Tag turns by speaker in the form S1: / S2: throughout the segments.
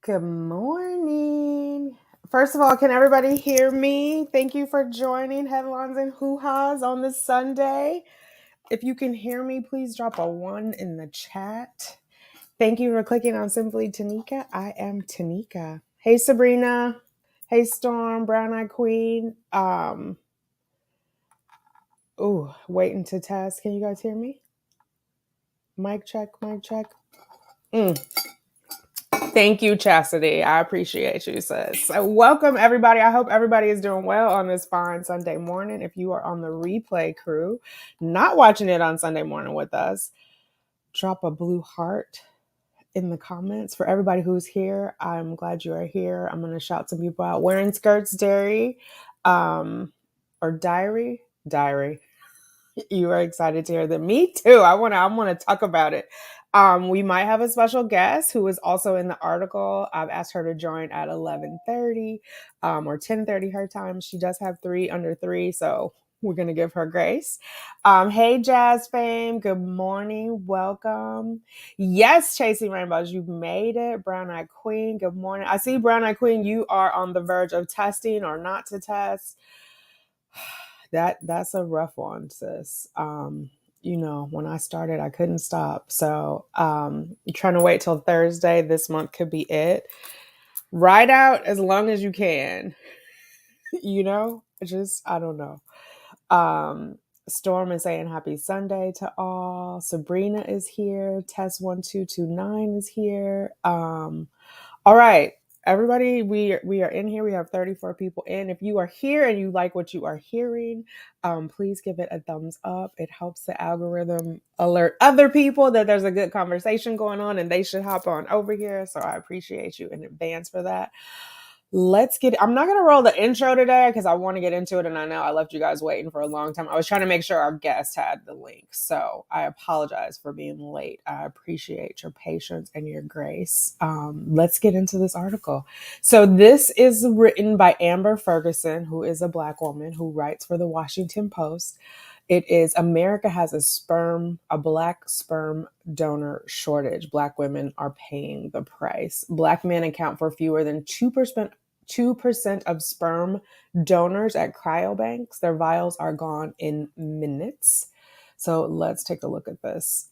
S1: Good morning. First of all, can everybody hear me? Thank you for joining Headlines and Hoo Hahs on this Sunday. If you can hear me, please drop a 1 in the chat. Thank you for clicking on Simply Tanika. I am Tanika. Hey Sabrina. Hey Storm, Brown Eye Queen. Waiting to test. Can you guys hear me? Mic check, mic check. Thank you, Chastity. I appreciate you, sis. So welcome, everybody. I hope everybody is doing well on this fine Sunday morning. If you are on the replay crew, not watching it on Sunday morning with us, drop a blue heart in the comments. For everybody who's here, I'm glad you are here. I'm going to shout some people out. Wearing skirts, dairy, or diary. You are excited to hear that. Me too. I want to talk about it. We might have a special guest who is also in the article. I've asked her to join at 11:30 or 10:30 her time. She does have 3 under 3, so we're going to give her grace. Hey, Jazz Fame. Good morning. Welcome. Yes, Chasing Rainbows, you've made it. Brown Eye Queen. Good morning. I see, Brown Eye Queen, you are on the verge of testing or not to test. That's a rough one, sis. When I started, I couldn't stop. So trying to wait till Thursday. This month could be it. Ride out as long as you can. I don't know. Storm is saying happy Sunday to all. Sabrina is here. Test1229 is here. All right. Everybody, we are in here. We have 34 people in. If you are here and you like what you are hearing, please give it a thumbs up. It helps the algorithm alert other people that there's a good conversation going on and they should hop on over here. So I appreciate you in advance for that. I'm not going to roll the intro today because I want to get into it. And I know I left you guys waiting for a long time. I was trying to make sure our guest had the link. So I apologize for being late. I appreciate your patience and your grace. Let's get into this article. So this is written by Amber Ferguson, who is a Black woman who writes for the Washington Post. It is America has a Black sperm donor shortage. Black women are paying the price. Black men account for fewer than 2% of sperm donors at cryobanks. Their vials are gone in minutes. So let's take a look at this.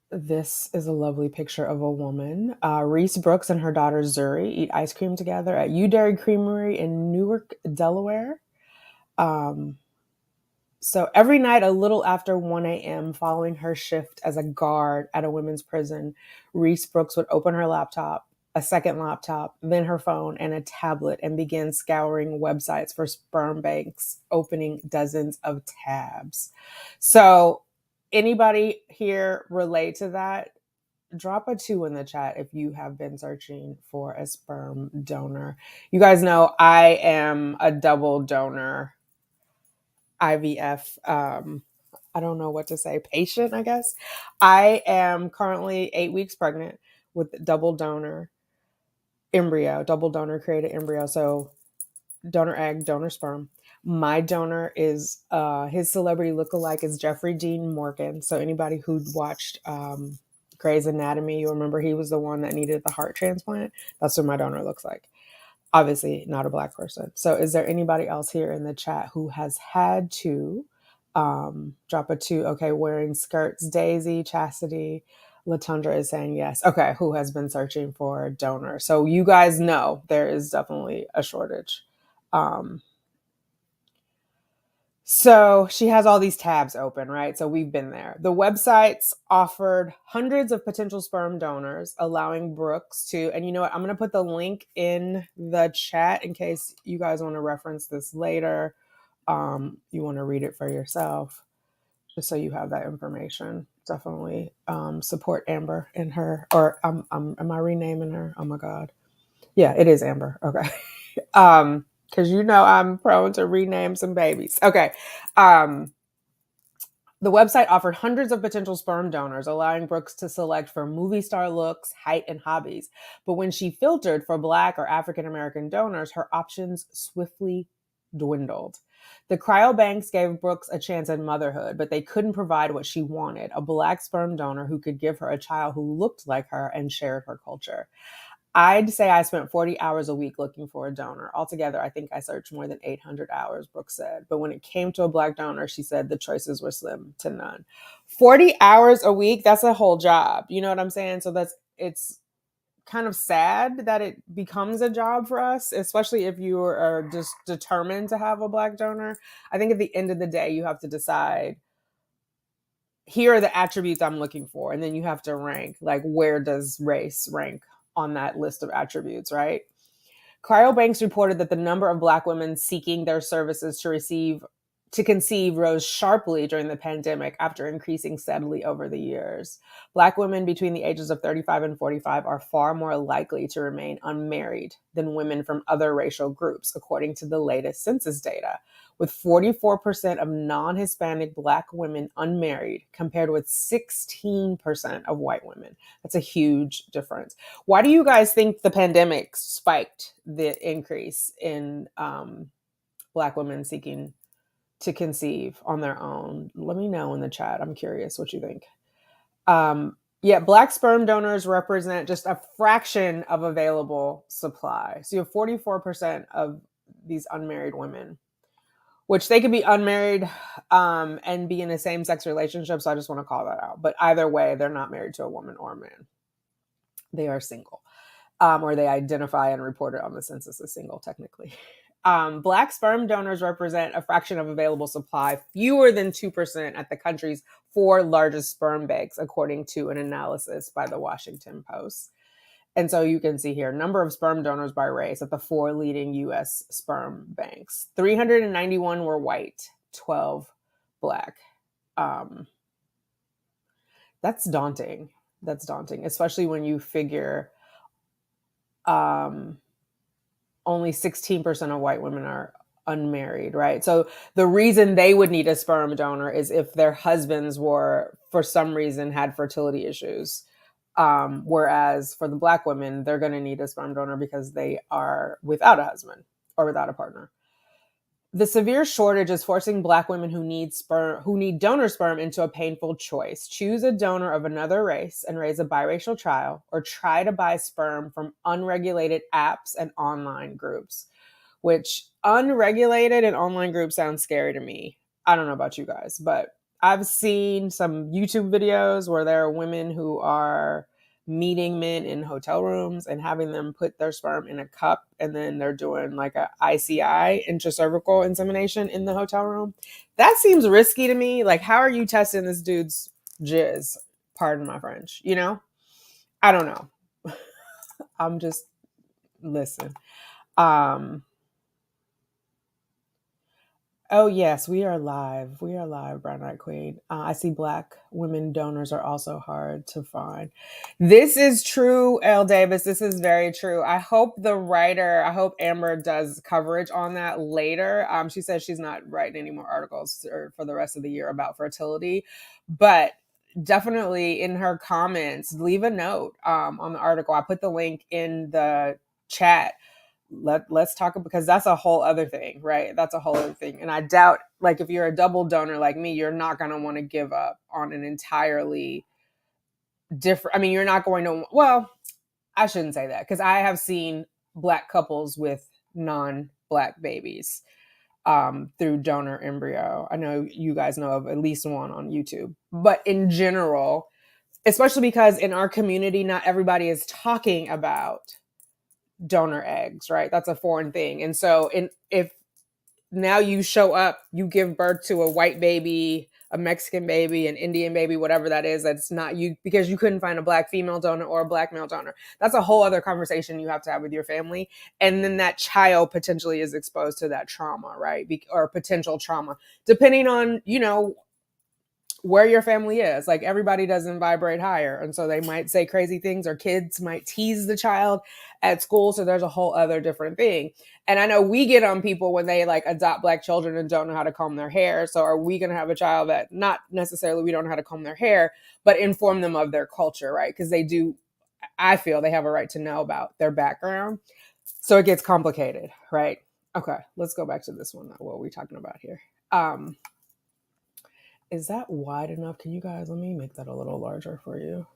S1: This is a lovely picture of a woman. Reese Brooks and her daughter Zuri eat ice cream together at U Dairy Creamery in Newark, Delaware. So every night, a little after 1 a.m., following her shift as a guard at a women's prison, Reese Brooks would open her laptop, a second laptop, then her phone and a tablet, and begin scouring websites for sperm banks, opening dozens of tabs. So anybody here relate to that? Drop a 2 in the chat if you have been searching for a sperm donor. You guys know I am a double donor IVF. I don't know what to say. Patient, I guess. I am currently 8 weeks pregnant with double donor created embryo. So donor egg, donor sperm. My donor is his celebrity lookalike is Jeffrey Dean Morgan. So anybody who'd watched Grey's Anatomy, you remember he was the one that needed the heart transplant. That's what my donor looks like. Obviously not a Black person. So is there anybody else here in the chat who has had to drop a 2? Okay, wearing skirts. Daisy, Chastity, Latundra is saying yes. Okay, who has been searching for a donor? So you guys know there is definitely a shortage. So she has all these tabs open, right? So we've been there. The websites offered hundreds of potential sperm donors, allowing Brooks to, and you know what? I'm going to put the link in the chat in case you guys want to reference this later. You want to read it for yourself, just so you have that information. Definitely support Amber and her, or am I renaming her? Oh my God. Yeah, it is Amber. Okay. Because I'm prone to rename some babies. Okay. The website offered hundreds of potential sperm donors, allowing Brooks to select for movie star looks, height, and hobbies. But when she filtered for Black or African American donors, her options swiftly dwindled. The cryobanks gave Brooks a chance at motherhood, but they couldn't provide what she wanted, a Black sperm donor who could give her a child who looked like her and shared her culture. I'd say I spent 40 hours a week looking for a donor. Altogether, I think I searched more than 800 hours, Brooks said. But when it came to a Black donor, she said the choices were slim to none. 40 hours a week, that's a whole job. You know what I'm saying? So it's kind of sad that it becomes a job for us, especially if you are just determined to have a Black donor. I think at the end of the day, you have to decide, here are the attributes I'm looking for. And then you have to rank, like, where does race rank on that list of attributes, right? Cryobanks reported that the number of Black women seeking their services to conceive rose sharply during the pandemic after increasing steadily over the years. Black women between the ages of 35 and 45 are far more likely to remain unmarried than women from other racial groups, according to the latest census data, with 44% of non-Hispanic Black women unmarried compared with 16% of white women. That's a huge difference. Why do you guys think the pandemic spiked the increase in Black women seeking to conceive on their own? Let me know in the chat. I'm curious what you think. Black sperm donors represent just a fraction of available supply. So you have 44% of these unmarried women, which they could be unmarried and be in a same-sex relationship. So I just want to call that out. But either way, they're not married to a woman or a man. They are single, or they identify and report it on the census as single, technically. Black sperm donors represent a fraction of available supply, fewer than 2% at the country's 4 largest sperm banks, according to an analysis by the Washington Post. And so you can see here, number of sperm donors by race at the 4 leading U.S. sperm banks. 391 were white, 12 Black. That's daunting. That's daunting, especially when you figure only 16% of white women are unmarried, right? So the reason they would need a sperm donor is if their husbands were, for some reason, had fertility issues. Whereas for the Black women, they're going to need a sperm donor because they are without a husband or without a partner. The severe shortage is forcing Black women who need donor sperm into a painful choice. Choose a donor of another race and raise a biracial child, or try to buy sperm from unregulated apps and online groups, which unregulated and online groups sounds scary to me. I don't know about you guys, but I've seen some YouTube videos where there are women who are meeting men in hotel rooms and having them put their sperm in a cup, and then they're doing like a ICI, intracervical insemination, in the hotel room. That seems risky to me. Like, how are you testing this dude's jizz? Pardon my French. You know, I don't know. I'm just, listen. Oh, yes, we are live. We are live, Brown Eyed Queen. I see Black women donors are also hard to find. This is true, L. Davis. This is very true. I hope Amber does coverage on that later. She says she's not writing any more articles for the rest of the year about fertility, but definitely in her comments, leave a note on the article. I put the link in the chat. Let's talk, because that's a whole other thing, right? That's a whole other thing. And I doubt, like, if you're a double donor like me, you're not going to want to give up on an entirely different, I mean, you're not going to, well, I shouldn't say that, because I have seen Black couples with non-Black babies through donor embryo. I know you guys know of at least one on YouTube, but in general, especially because in our community, not everybody is talking about donor eggs, right? That's a foreign thing. And so if now you show up, you give birth to a white baby, a Mexican baby, an Indian baby, whatever that is, that's not you, because you couldn't find a Black female donor or a Black male donor. That's a whole other conversation you have to have with your family. And then that child potentially is exposed to that trauma, right? Or potential trauma, depending on, where your family is. Like, everybody doesn't vibrate higher. And so they might say crazy things, or kids might tease the child at school. So there's a whole other different thing. And I know we get on people when they like adopt Black children and don't know how to comb their hair. So are we going to have a child that not necessarily we don't know how to comb their hair, but inform them of their culture, right? Because they do, I feel they have a right to know about their background. So it gets complicated, right? Okay, let's go back to this one. What are we talking about here? Um, is that wide enough? Can you guys, let me make that a little larger for you.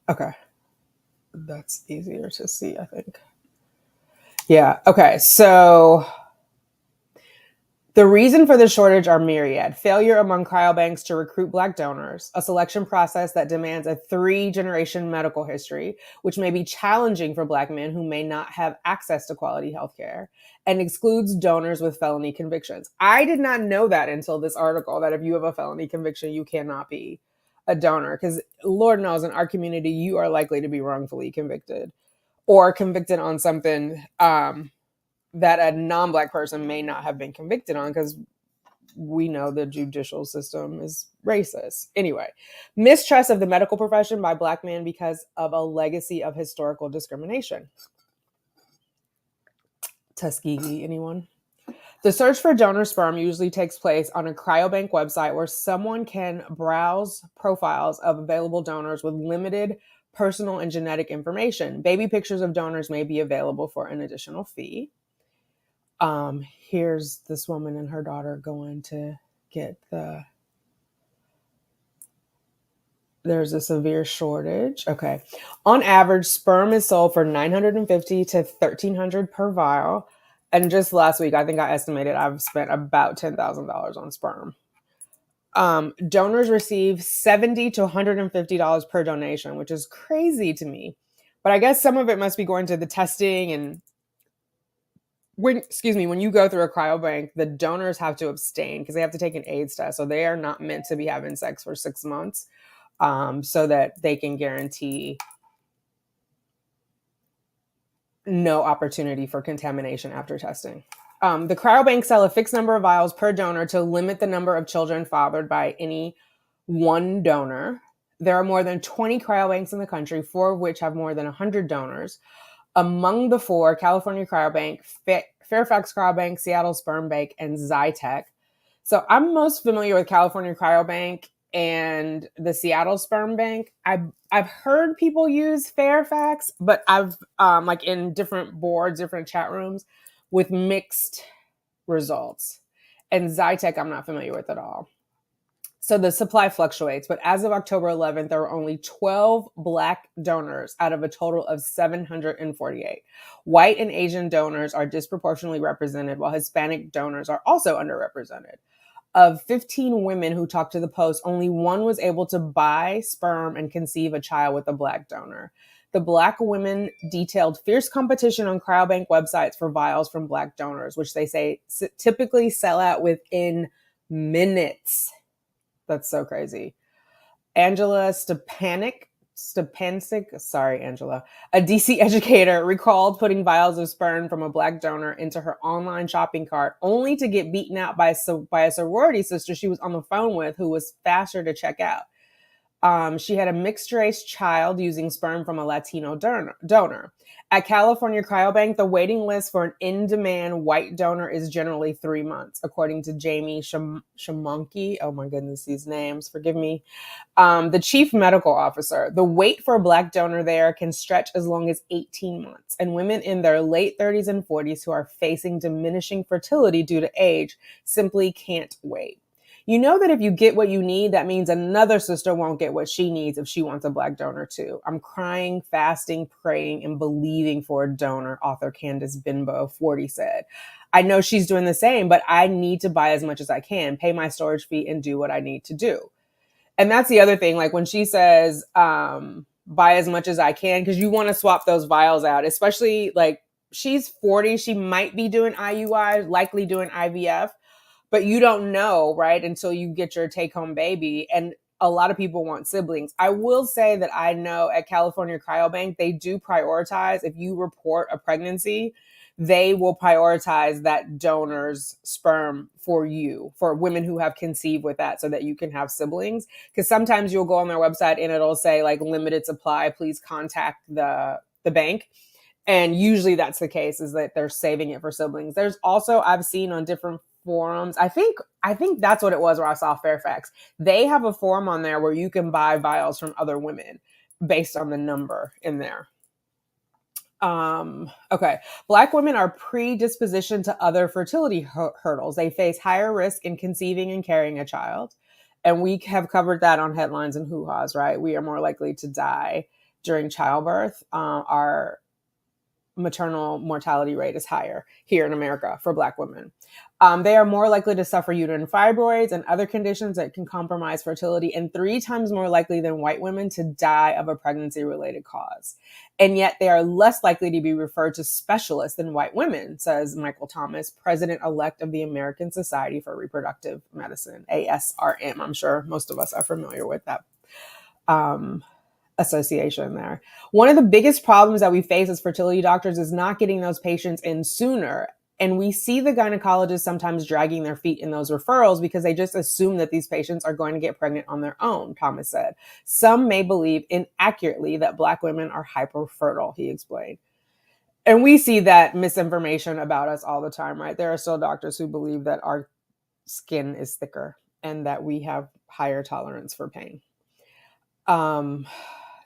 S1: Okay, that's easier to see, I think. Yeah, okay, so the reason for the shortage are myriad. Failure among cryobanks to recruit Black donors, a selection process that demands a 3-generation medical history, which may be challenging for Black men who may not have access to quality healthcare, and excludes donors with felony convictions. I did not know that until this article, that if you have a felony conviction, you cannot be a donor. Because Lord knows in our community, you are likely to be wrongfully convicted or convicted on something that a non-Black person may not have been convicted on, because we know the judicial system is racist. Anyway, mistrust of the medical profession by Black men because of a legacy of historical discrimination. Tuskegee, anyone? The search for donor sperm usually takes place on a cryobank website where someone can browse profiles of available donors with limited personal and genetic information. Baby pictures of donors may be available for an additional fee. Here's this woman and her daughter going to get there's a severe shortage. Okay. On average, sperm is sold for $950 to $1,300 per vial. And just last week, I think I estimated I've spent about $10,000 on sperm. Donors receive $70 to $150 per donation, which is crazy to me. But I guess some of it must be going to the testing, and when you go through a cryobank, the donors have to abstain because they have to take an AIDS test. So they are not meant to be having sex for 6 months, so that they can guarantee no opportunity for contamination after testing. The cryobanks sell a fixed number of vials per donor to limit the number of children fathered by any one donor. There are more than 20 cryobanks in the country, 4 of which have more than 100 donors. Among the 4, California Cryobank, Fairfax Cryobank, Seattle Sperm Bank, and Zytec. So I'm most familiar with California Cryobank and the Seattle Sperm Bank. I've heard people use Fairfax, but I've like in different boards, different chat rooms with mixed results. And Zytec I'm not familiar with at all. So the supply fluctuates, but as of October 11th, there were only 12 Black donors out of a total of 748. White and Asian donors are disproportionately represented, while Hispanic donors are also underrepresented. Of 15 women who talked to the Post, only 1 was able to buy sperm and conceive a child with a Black donor. The Black women detailed fierce competition on cryobank websites for vials from Black donors, which they say typically sell out within minutes. That's so crazy. Angela Stepancic, sorry, Angela, a DC educator, recalled putting vials of sperm from a Black donor into her online shopping cart, only to get beaten out by a sorority sister she was on the phone with, who was faster to check out. She had a mixed-race child using sperm from a Latino donor. At California Cryobank, the waiting list for an in-demand white donor is generally 3 months, according to Jamie Shamonky. Oh my goodness, these names, forgive me. The chief medical officer. The wait for a Black donor there can stretch as long as 18 months, and women in their late 30s and 40s who are facing diminishing fertility due to age simply can't wait. You know that if you get what you need, that means another sister won't get what she needs if she wants a Black donor too. I'm crying, fasting, praying, and believing for a donor, author Candace Bimbo, 40, said. I know she's doing the same, but I need to buy as much as I can, pay my storage fee, and do what I need to do. And that's the other thing, like when she says, buy as much as I can, because you want to swap those vials out, especially like she's 40, she might be doing IUI, likely doing IVF. But you don't know, right, until you get your take-home baby. And a lot of people want siblings. I will say that I know at California Cryobank, they do prioritize. If you report a pregnancy, they will prioritize that donor's sperm for you, for women who have conceived with that, so that you can have siblings. Because sometimes you'll go on their website and it'll say like limited supply, please contact the bank. And usually that's the case, is that they're saving it for siblings. There's also, I've seen on different forums, I think that's what it was where I saw Fairfax. They have a forum on there where you can buy vials from other women based on the number in there. Okay. Black women are predispositioned to other fertility hurdles. They face higher risk in conceiving and carrying a child. And we have covered that on headlines and Hoo Hahs, right? We are more likely to die during childbirth. Our maternal mortality rate is higher here in America for Black women. They are more likely to suffer uterine fibroids and other conditions that can compromise fertility, and 3 times more likely than white women to die of a pregnancy-related cause. And yet they are less likely to be referred to specialists than white women, says Michael Thomas, president-elect of the American Society for Reproductive Medicine, ASRM. I'm sure most of us are familiar with that association there. One of the biggest problems that we face as fertility doctors is not getting those patients in sooner. And we see the gynecologists sometimes dragging their feet in those referrals because they just assume that these patients are going to get pregnant on their own, Thomas said. Some may believe inaccurately that Black women are hyperfertile, he explained. And we see that misinformation about us all the time, right? There are still doctors who believe that our skin is thicker and that we have higher tolerance for pain.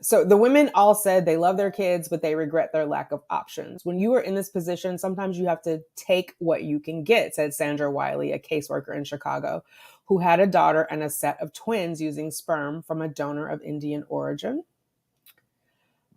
S1: So the women all said they love their kids, but they regret their lack of options. When you are in this position, sometimes you have to take what you can get, said Sandra Wiley, a caseworker in Chicago, who had a daughter and a set of twins using sperm from a donor of Indian origin.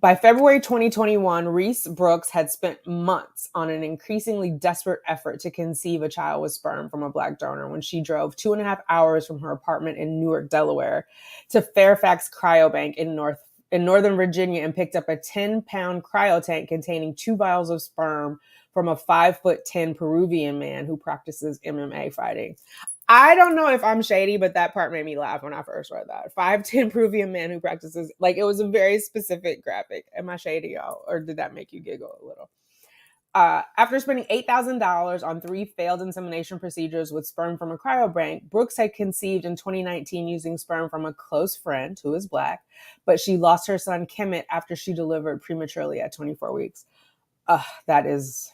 S1: By February 2021, Reese Brooks had spent months on an increasingly desperate effort to conceive a child with sperm from a Black donor when she drove 2.5 hours from her apartment in Newark, Delaware, to Fairfax Cryobank in Northern Virginia and picked up a 10-pound cryo tank containing 2 vials of sperm from a 5'10" Peruvian man who practices MMA fighting. I don't know if I'm shady, but that part made me laugh when I first read that. 5'10" Peruvian man who practices, like, it was a very specific graphic. Am I shady, y'all? Or did that make you giggle a little? After spending $8,000 on 3 failed insemination procedures with sperm from a cryobank, Brooks had conceived in 2019 using sperm from a close friend who is Black, but she lost her son Kemet after she delivered prematurely at 24 weeks. That is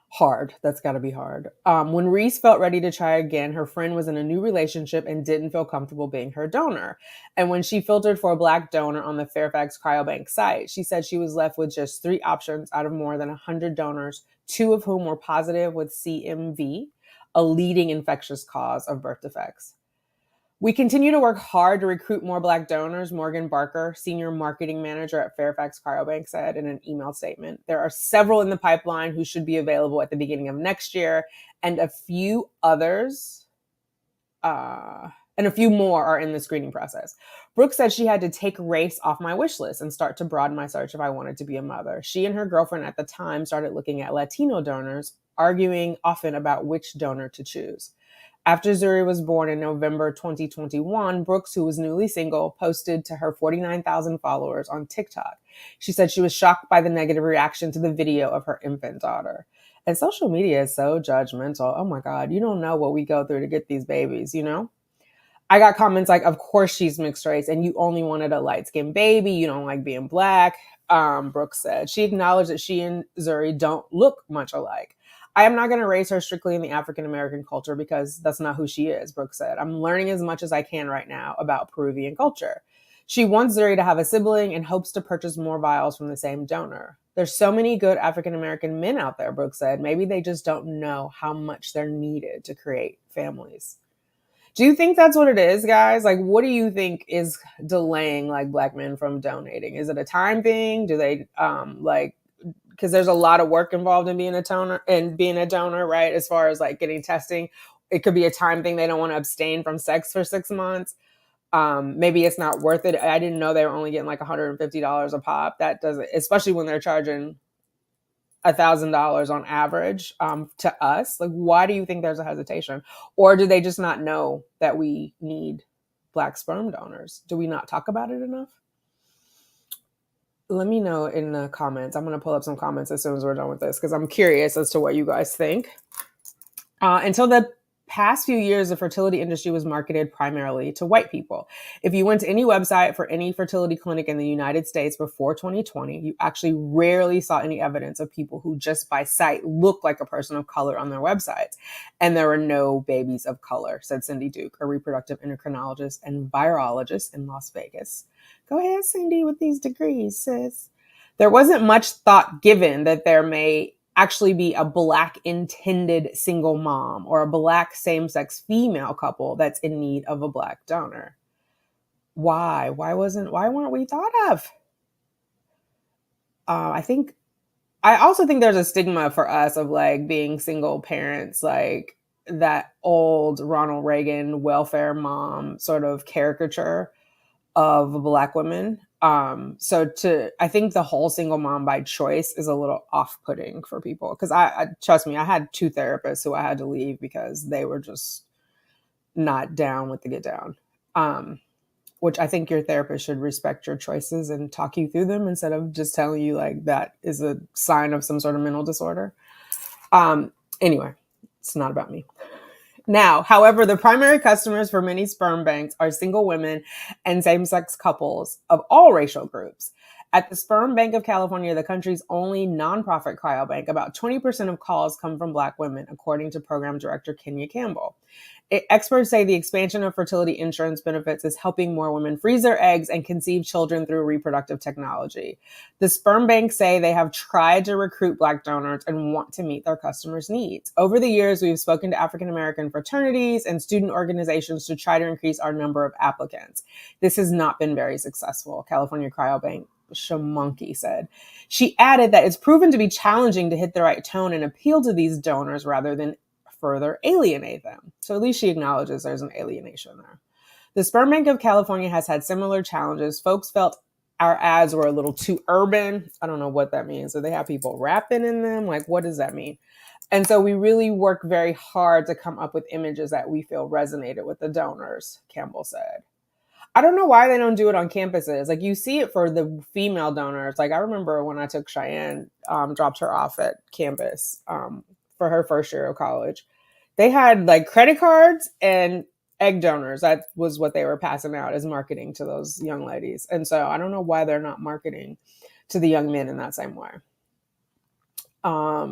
S1: hard. That's got to be hard. When Reese felt ready to try again, her friend was in a new relationship and didn't feel comfortable being her donor. And when she filtered for a Black donor on the Fairfax Cryobank site, she said she was left with just 3 options out of more than 100 donors, 2 of whom were positive with CMV, a leading infectious cause of birth defects. We continue to work hard to recruit more Black donors, Morgan Barker, senior marketing manager at Fairfax Cryobank, said in an email statement. There are several in the pipeline who should be available at the beginning of next year, and a few others, and a few more are in the screening process. Brooks said she had to take race off my wish list and start to broaden my search if I wanted to be a mother. She and her girlfriend at the time started looking at Latino donors, arguing often about which donor to choose. After Zuri was born in November 2021, Brooks, who was newly single, posted to her 49,000 followers on TikTok. She said she was shocked by the negative reaction to the video of her infant daughter. And social media is so judgmental. Oh my God, you don't know what we go through to get these babies, you know? I got comments like, of course she's mixed race and you only wanted a light-skinned baby. You don't like being Black, Brooks said. She acknowledged that she and Zuri don't look much alike. I am not going to raise her strictly in the African-American culture because that's not who she is, Brooks said. I'm learning as much as I can right now about Peruvian culture. She wants Zuri to have a sibling and hopes to purchase more vials from the same donor. There's so many good African-American men out there, Brooks said. Maybe they just don't know how much they're needed to create families. Do you think that's what it is, guys? Like, what do you think is delaying like Black men from donating? Is it a time thing? Do they because there's a lot of work involved in being a donor, right? As far as like getting testing, it could be a time thing. They don't want to abstain from sex for 6 months. Maybe it's not worth it. I didn't know they were only getting like $150 a pop. That doesn't, especially when they're charging $1,000 on average to us. Like, why do you think there's a hesitation? Or do they just not know that we need Black sperm donors? Do we not talk about it enough? Let me know in the comments. I'm going to pull up some comments as soon as we're done with this because I'm curious as to what you guys think. Until the past few years, the fertility industry was marketed primarily to white people. If you went to any website for any fertility clinic in the United States before 2020, you actually rarely saw any evidence of people who just by sight look like a person of color on their websites. And there were no babies of color, said Cindy Duke, a reproductive endocrinologist and virologist in Las Vegas. Go ahead, Cindy, with these degrees, sis. There wasn't much thought given that there may actually be a Black intended single mom or a Black same-sex female couple that's in need of a Black donor. Why? Why weren't we thought of? I also think there's a stigma for us of like being single parents, like that old Ronald Reagan welfare mom sort of caricature of Black women. I think the whole single mom by choice is a little off-putting for people, because I trust me, I had 2 therapists who I had to leave because they were just not down with the get down. Which I think your therapist should respect your choices and talk you through them instead of just telling you like that is a sign of some sort of mental disorder. Anyway, it's not about me. Now, however, the primary customers for many sperm banks are single women and same-sex couples of all racial groups. At the Sperm Bank of California, the country's only nonprofit cryobank, about 20% of calls come from Black women, according to program director Kenya Campbell. Experts say the expansion of fertility insurance benefits is helping more women freeze their eggs and conceive children through reproductive technology. The sperm banks say they have tried to recruit Black donors and want to meet their customers' needs. Over the years, we've spoken to African American fraternities and student organizations to try to increase our number of applicants. This has not been very successful, California Cryobank Shamonkey said. She added that it's proven to be challenging to hit the right tone and appeal to these donors rather than further alienate them. So at least she acknowledges there's an alienation there. The Sperm Bank of California has had similar challenges. Folks felt our ads were a little too urban. I don't know what that means. So they have people rapping in them. Like, what does that mean? And so we really worked very hard to come up with images that we feel resonated with the donors, Campbell said. I don't know why they don't do it on campuses. Like, you see it for the female donors. Like, I remember when I took Cheyenne, dropped her off at campus for her first year of college. They had like credit cards and egg donors. That was what they were passing out as marketing to those young ladies. And so I don't know why they're not marketing to the young men in that same way.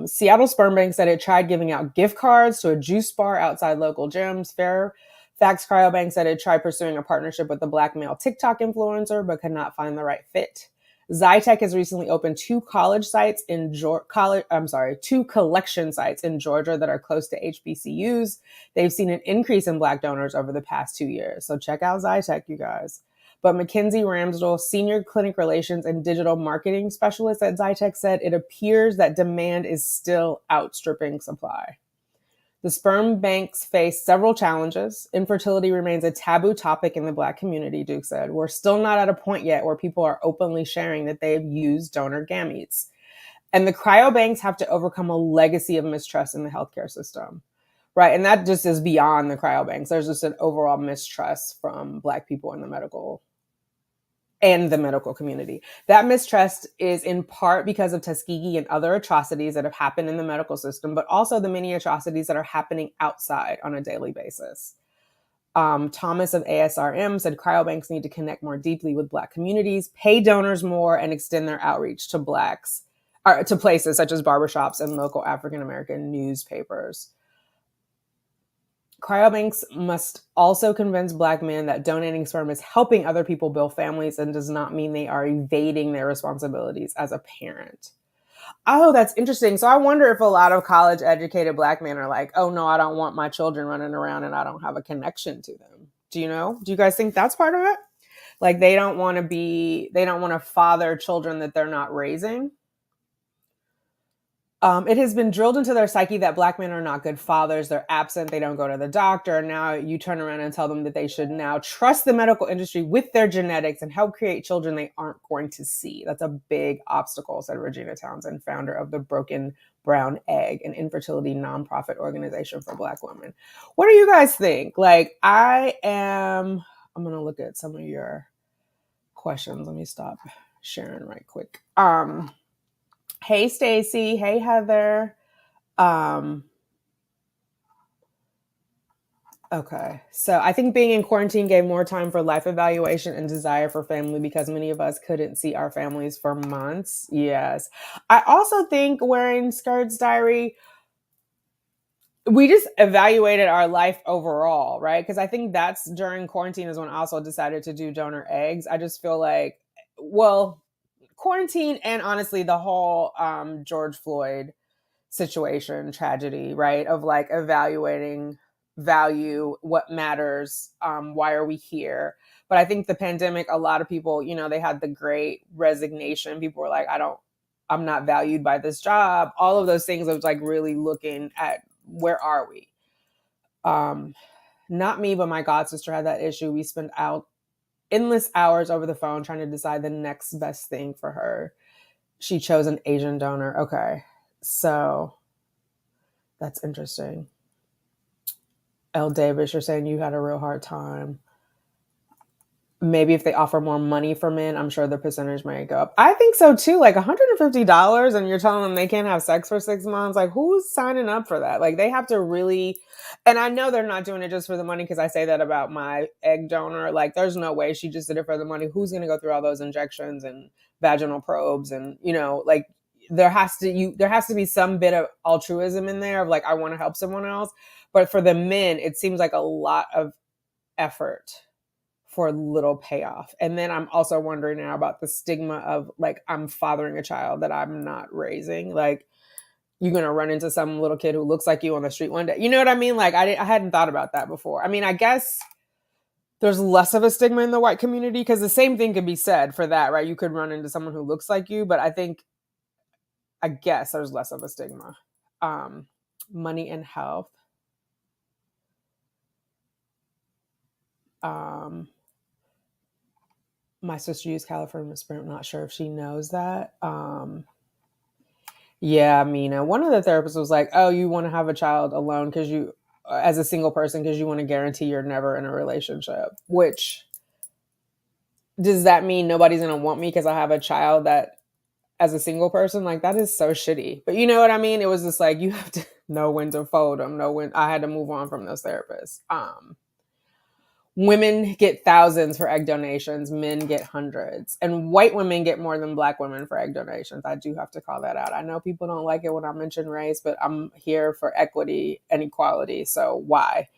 S1: Seattle Sperm Bank said it tried giving out gift cards to a juice bar outside local gyms. Fairfax Cryobank said it tried pursuing a partnership with a Black male TikTok influencer, but could not find the right fit. Zytec has recently opened 2 collection sites in Georgia that are close to HBCUs. They've seen an increase in Black donors over the past 2 years. So check out Zytec, you guys. But Mackenzie Ramsdell, senior clinic relations and digital marketing specialist at Zytec, said it appears that demand is still outstripping supply. The sperm banks face several challenges. Infertility remains a taboo topic in the Black community, Duke said. We're still not at a point yet where people are openly sharing that they've used donor gametes. And the cryobanks have to overcome a legacy of mistrust in the healthcare system, right? And that just is beyond the cryobanks. There's just an overall mistrust from Black people in the medical community. That mistrust is in part because of Tuskegee and other atrocities that have happened in the medical system, but also the many atrocities that are happening outside on a daily basis. Thomas of ASRM said cryobanks need to connect more deeply with Black communities, pay donors more, and extend their outreach to Blacks, or to places such as barbershops and local African American newspapers. Cryobanks must also convince Black men that donating sperm is helping other people build families and does not mean they are evading their responsibilities as a parent. Oh, that's interesting. So I wonder if a lot of college educated Black men are like, oh no, I don't want my children running around and I don't have a connection to them. Do you know? Do you guys think that's part of it? Like they don't want to father children that they're not raising. It has been drilled into their psyche that Black men are not good fathers. They're absent. They don't go to the doctor. And now you turn around and tell them that they should now trust the medical industry with their genetics and help create children they aren't going to see. That's a big obstacle, said Regina Townsend, founder of the Broken Brown Egg, an infertility nonprofit organization for Black women. What do you guys think? Like, I'm going to look at some of your questions. Let me stop sharing right quick. Hey, Stacy. Hey, Heather. Okay. So I think being in quarantine gave more time for life evaluation and desire for family because many of us couldn't see our families for months. Yes. I also think wearing skirts, diary, we just evaluated our life overall, right? Because I think that's during quarantine is when I also decided to do donor eggs. I just feel like, well, quarantine and honestly the whole George Floyd situation, tragedy, right? Of like evaluating value, what matters, why are we here? But I think the pandemic, a lot of people, you know, they had the great resignation. People were like, I'm not valued by this job. All of those things. I was like really looking at where are we? Not me, but my god sister had that issue. We spent out endless hours over the phone trying to decide the next best thing for her. She chose an Asian donor. Okay. So that's interesting. L. Davis, you're saying you had a real hard time. Maybe if they offer more money for men, I'm sure the percentage might go up. I think so too. Like $150 and you're telling them they can't have sex for 6 months. Like who's signing up for that? Like they have to really, and I know they're not doing it just for the money because I say that about my egg donor. Like there's no way she just did it for the money. Who's going to go through all those injections and vaginal probes and, you know, like there has to be some bit of altruism in there of like, I want to help someone else. But for the men, it seems like a lot of effort for little payoff. And then I'm also wondering now about the stigma of like, I'm fathering a child that I'm not raising. Like, you're going to run into some little kid who looks like you on the street one day. You know what I mean? Like, I hadn't thought about that before. I mean, I guess there's less of a stigma in the white community because the same thing could be said for that, right? You could run into someone who looks like you, but I guess there's less of a stigma. Money and health. My sister used California sperm. Not sure if she knows that. Yeah, Mina. One of the therapists was like, "Oh, you want to have a child alone because you, as a single person, because you want to guarantee you're never in a relationship." Which does that mean nobody's gonna want me because I have a child that, as a single person, like that is so shitty. But you know what I mean? It was just like you have to know when to fold them. Know when I had to move on from those therapists. Women get thousands for egg donations, men get hundreds, and white women get more than black women for egg donations. I do have to call that out. I know people don't like it when I mention race, but I'm here for equity and equality. So why?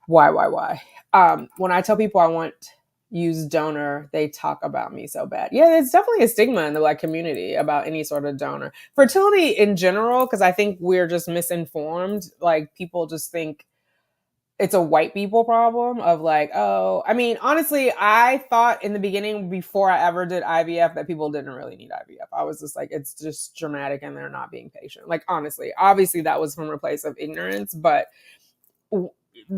S1: When I tell people I want use donor, they talk about me so bad. Yeah, there's definitely a stigma in the black community about any sort of donor. Fertility in general, because I think we're just misinformed. Like people just think it's a white people problem of like, oh, I mean, honestly, I thought in the beginning before I ever did IVF that people didn't really need IVF. I was just like, it's just dramatic and they're not being patient. Like, honestly, obviously that was from a place of ignorance, but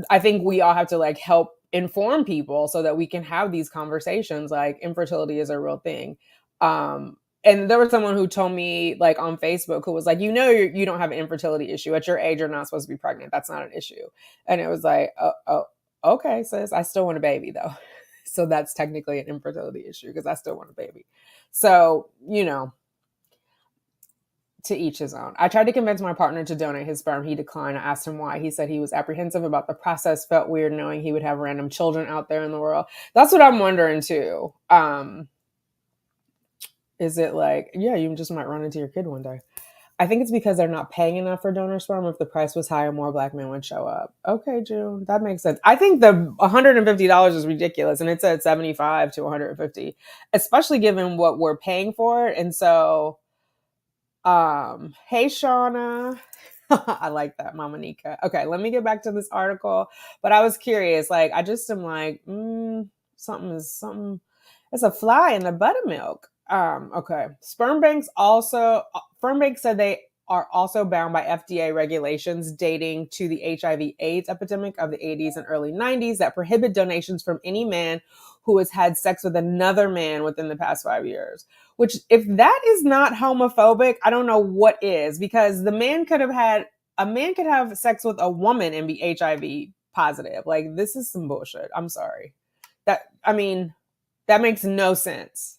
S1: I think we all have to like help inform people so that we can have these conversations. Like infertility is a real thing. And there was someone who told me like on Facebook who was like, you know, you don't have an infertility issue at your age. You're not supposed to be pregnant. That's not an issue. And it was like, oh, okay, sis, I still want a baby though. So that's technically an infertility issue because I still want a baby. So, you know, to each his own. I tried to convince my partner to donate his sperm. He declined. I asked him why. He said he was apprehensive about the process, felt weird knowing he would have random children out there in the world. That's what I'm wondering too. Is it like, yeah, you just might run into your kid one day. I think it's because they're not paying enough for donor sperm. If the price was higher, more black men would show up. Okay, June, that makes sense. I think the $150 is ridiculous, and it said 75 to 150, especially given what we're paying for it. And so, hey, Shauna. I like that, Mama Nika. Okay, let me get back to this article. But I was curious. Like, I just am like, something. It's a fly in the buttermilk. Okay. Sperm banks said they are also bound by FDA regulations dating to the HIV/AIDS epidemic of the 80s and early 90s that prohibit donations from any man who has had sex with another man within the past 5 years. Which, if that is not homophobic, I don't know what is, because a man could have sex with a woman and be HIV positive. Like, this is some bullshit. I'm sorry. That makes no sense.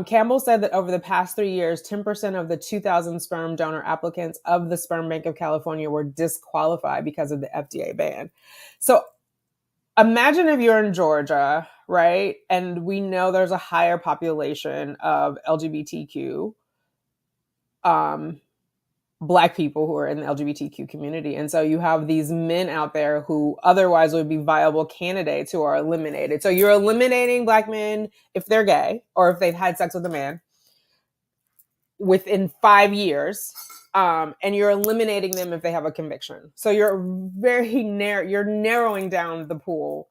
S1: Campbell said that over the past 3 years, 10% of the 2,000 sperm donor applicants of the Sperm Bank of California were disqualified because of the FDA ban. So imagine if you're in Georgia, right? And we know there's a higher population of LGBTQ Black people who are in the LGBTQ community. And so you have these men out there who otherwise would be viable candidates who are eliminated. So you're eliminating Black men if they're gay or if they've had sex with a man within 5 years. And you're eliminating them if they have a conviction. So you're you're narrowing down the pool.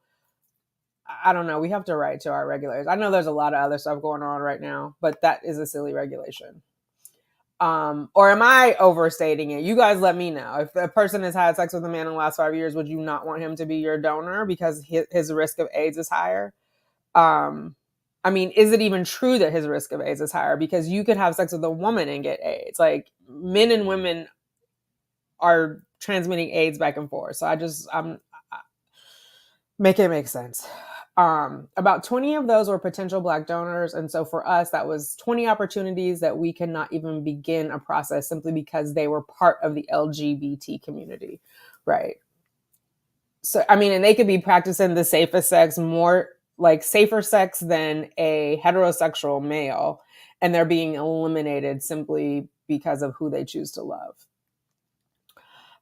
S1: I don't know. We have to write to our regulators. I know there's a lot of other stuff going on right now, but that is a silly regulation. Or am I overstating it? You guys let me know. If a person has had sex with a man in the last 5 years, would you not want him to be your donor because his risk of AIDS is higher? I mean, is it even true that his risk of AIDS is higher? Because you could have sex with a woman and get AIDS. Like, men and women are transmitting AIDS back and forth. So I'm make it make sense. About 20 of those were potential Black donors. And so for us, that was 20 opportunities that we cannot even begin a process simply because they were part of the LGBT community, right? So, I mean, and they could be practicing the safest sex, more like safer sex than a heterosexual male, and they're being eliminated simply because of who they choose to love.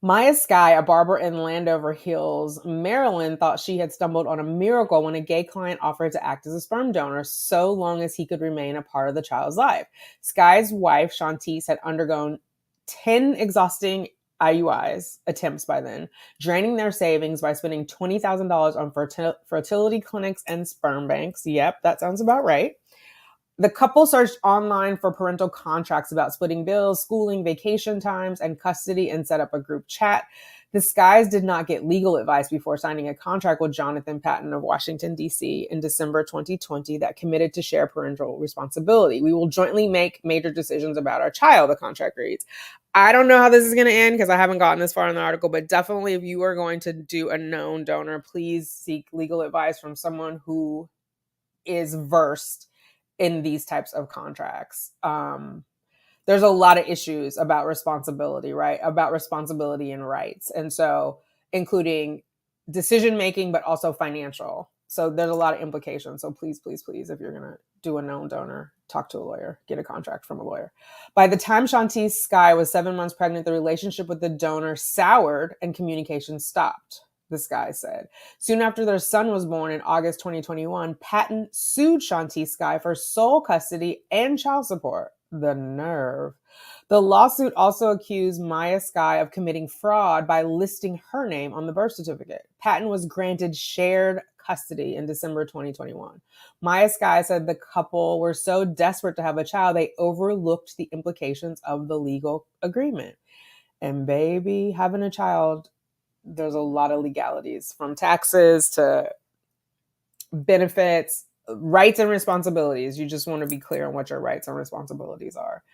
S1: Maya Skye, a barber in Landover Hills, Maryland, thought she had stumbled on a miracle when a gay client offered to act as a sperm donor so long as he could remain a part of the child's life. Skye's wife, Shantice, had undergone 10 exhausting IUIs attempts by then, draining their savings by spending $20,000 on fertility clinics and sperm banks. Yep, that sounds about right. The couple searched online for parental contracts about splitting bills, schooling, vacation times, and custody, and set up a group chat. The Skies did not get legal advice before signing a contract with Jonathan Patton of Washington, D.C. in December 2020 that committed to share parental responsibility. We will jointly make major decisions about our child, the contract reads. I don't know how this is going to end because I haven't gotten this far in the article, but definitely if you are going to do a known donor, please seek legal advice from someone who is versed in these types of contracts. There's a lot of issues about responsibility, right? About responsibility and rights. And so including decision-making, but also financial. So there's a lot of implications. So please, please, please, if you're going to do a known donor, talk to a lawyer, get a contract from a lawyer. By the time Shantice Skye was 7 months pregnant, the relationship with the donor soured and communication stopped, the Skye said. Soon after their son was born in August 2021, Patton sued Shantice Skye for sole custody and child support. The nerve. The lawsuit also accused Maya Skye of committing fraud by listing her name on the birth certificate. Patton was granted shared custody in December 2021. Maya Skye said the couple were so desperate to have a child, they overlooked the implications of the legal agreement. And baby, having a child, there's a lot of legalities, from taxes to benefits, rights and responsibilities. You just want to be clear on what your rights and responsibilities are.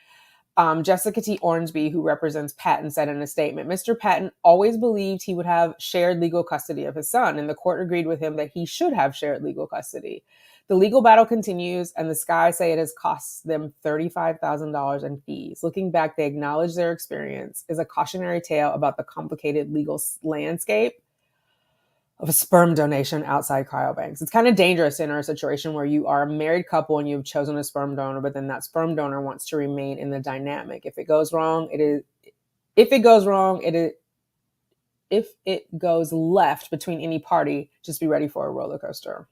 S1: Jessica T. Ornsby, who represents Patton, said in a statement, Mr. Patton always believed he would have shared legal custody of his son, and the court agreed with him that he should have shared legal custody. The legal battle continues, and the Skies say it has cost them $35,000 in fees. Looking back, they acknowledge their experience is a cautionary tale about the complicated legal landscape of a sperm donation outside cryobanks. It's kind of dangerous in a situation where you are a married couple and you've chosen a sperm donor, but then that sperm donor wants to remain in the dynamic. If it goes wrong, if it goes left between any party, just be ready for a roller coaster.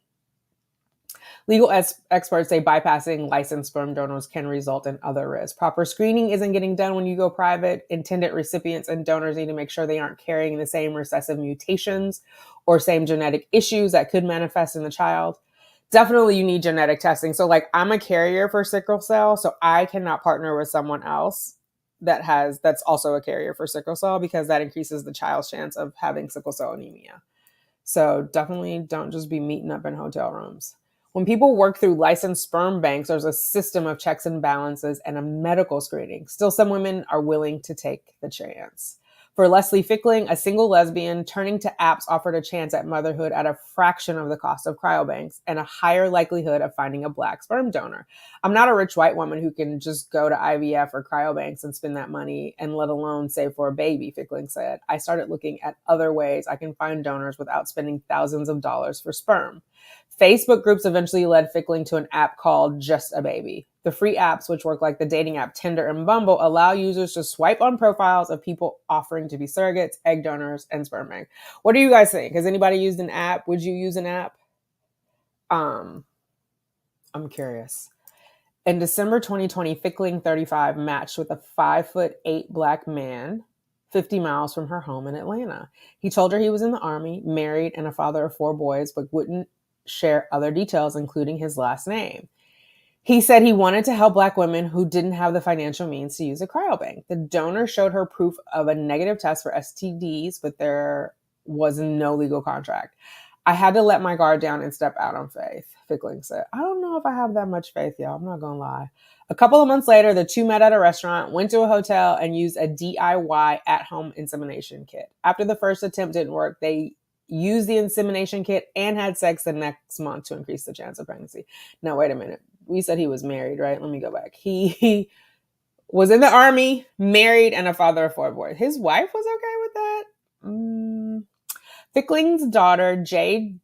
S1: Legal experts say bypassing licensed sperm donors can result in other risks. Proper screening isn't getting done when you go private. Intended recipients and donors need to make sure they aren't carrying the same recessive mutations or same genetic issues that could manifest in the child. Definitely you need genetic testing. So like, I'm a carrier for sickle cell, so I cannot partner with someone else that's also a carrier for sickle cell, because that increases the child's chance of having sickle cell anemia. So definitely don't just be meeting up in hotel rooms. When people work through licensed sperm banks, there's a system of checks and balances and a medical screening. Still, some women are willing to take the chance. For Leslie Fickling, a single lesbian, turning to apps offered a chance at motherhood at a fraction of the cost of cryobanks and a higher likelihood of finding a Black sperm donor. I'm not a rich white woman who can just go to IVF or cryobanks and spend that money, and let alone save for a baby, Fickling said. I started looking at other ways I can find donors without spending thousands of dollars for sperm. Facebook groups eventually led Fickling to an app called Just a Baby. The free apps, which work like the dating app Tinder and Bumble, allow users to swipe on profiles of people offering to be surrogates, egg donors, and sperm bank. What do you guys think? Has anybody used an app? Would you use an app? I'm curious. In December 2020, Fickling 35 matched with a 5'8" black man 50 miles from her home in Atlanta. He told her he was in the Army, married, and a father of 4 boys, but wouldn't share other details, including his last name. He said he wanted to help black women who didn't have the financial means to use a cryobank. The donor showed her proof of a negative test for STDs, but there was no legal contract. I had to let my guard down and step out on faith, Fickling said. I don't know if I have that much faith, y'all. I'm not going to lie. A couple of months later, the two met at a restaurant, went to a hotel, and used a DIY at-home insemination kit. After the first attempt didn't work, they used the insemination kit and had sex the next month to increase the chance of pregnancy. Now, wait a minute. We said he was married, right? Let me go back. He was in the Army, married, and a father of 4 boys. His wife was okay with that? Fickling's daughter, Shay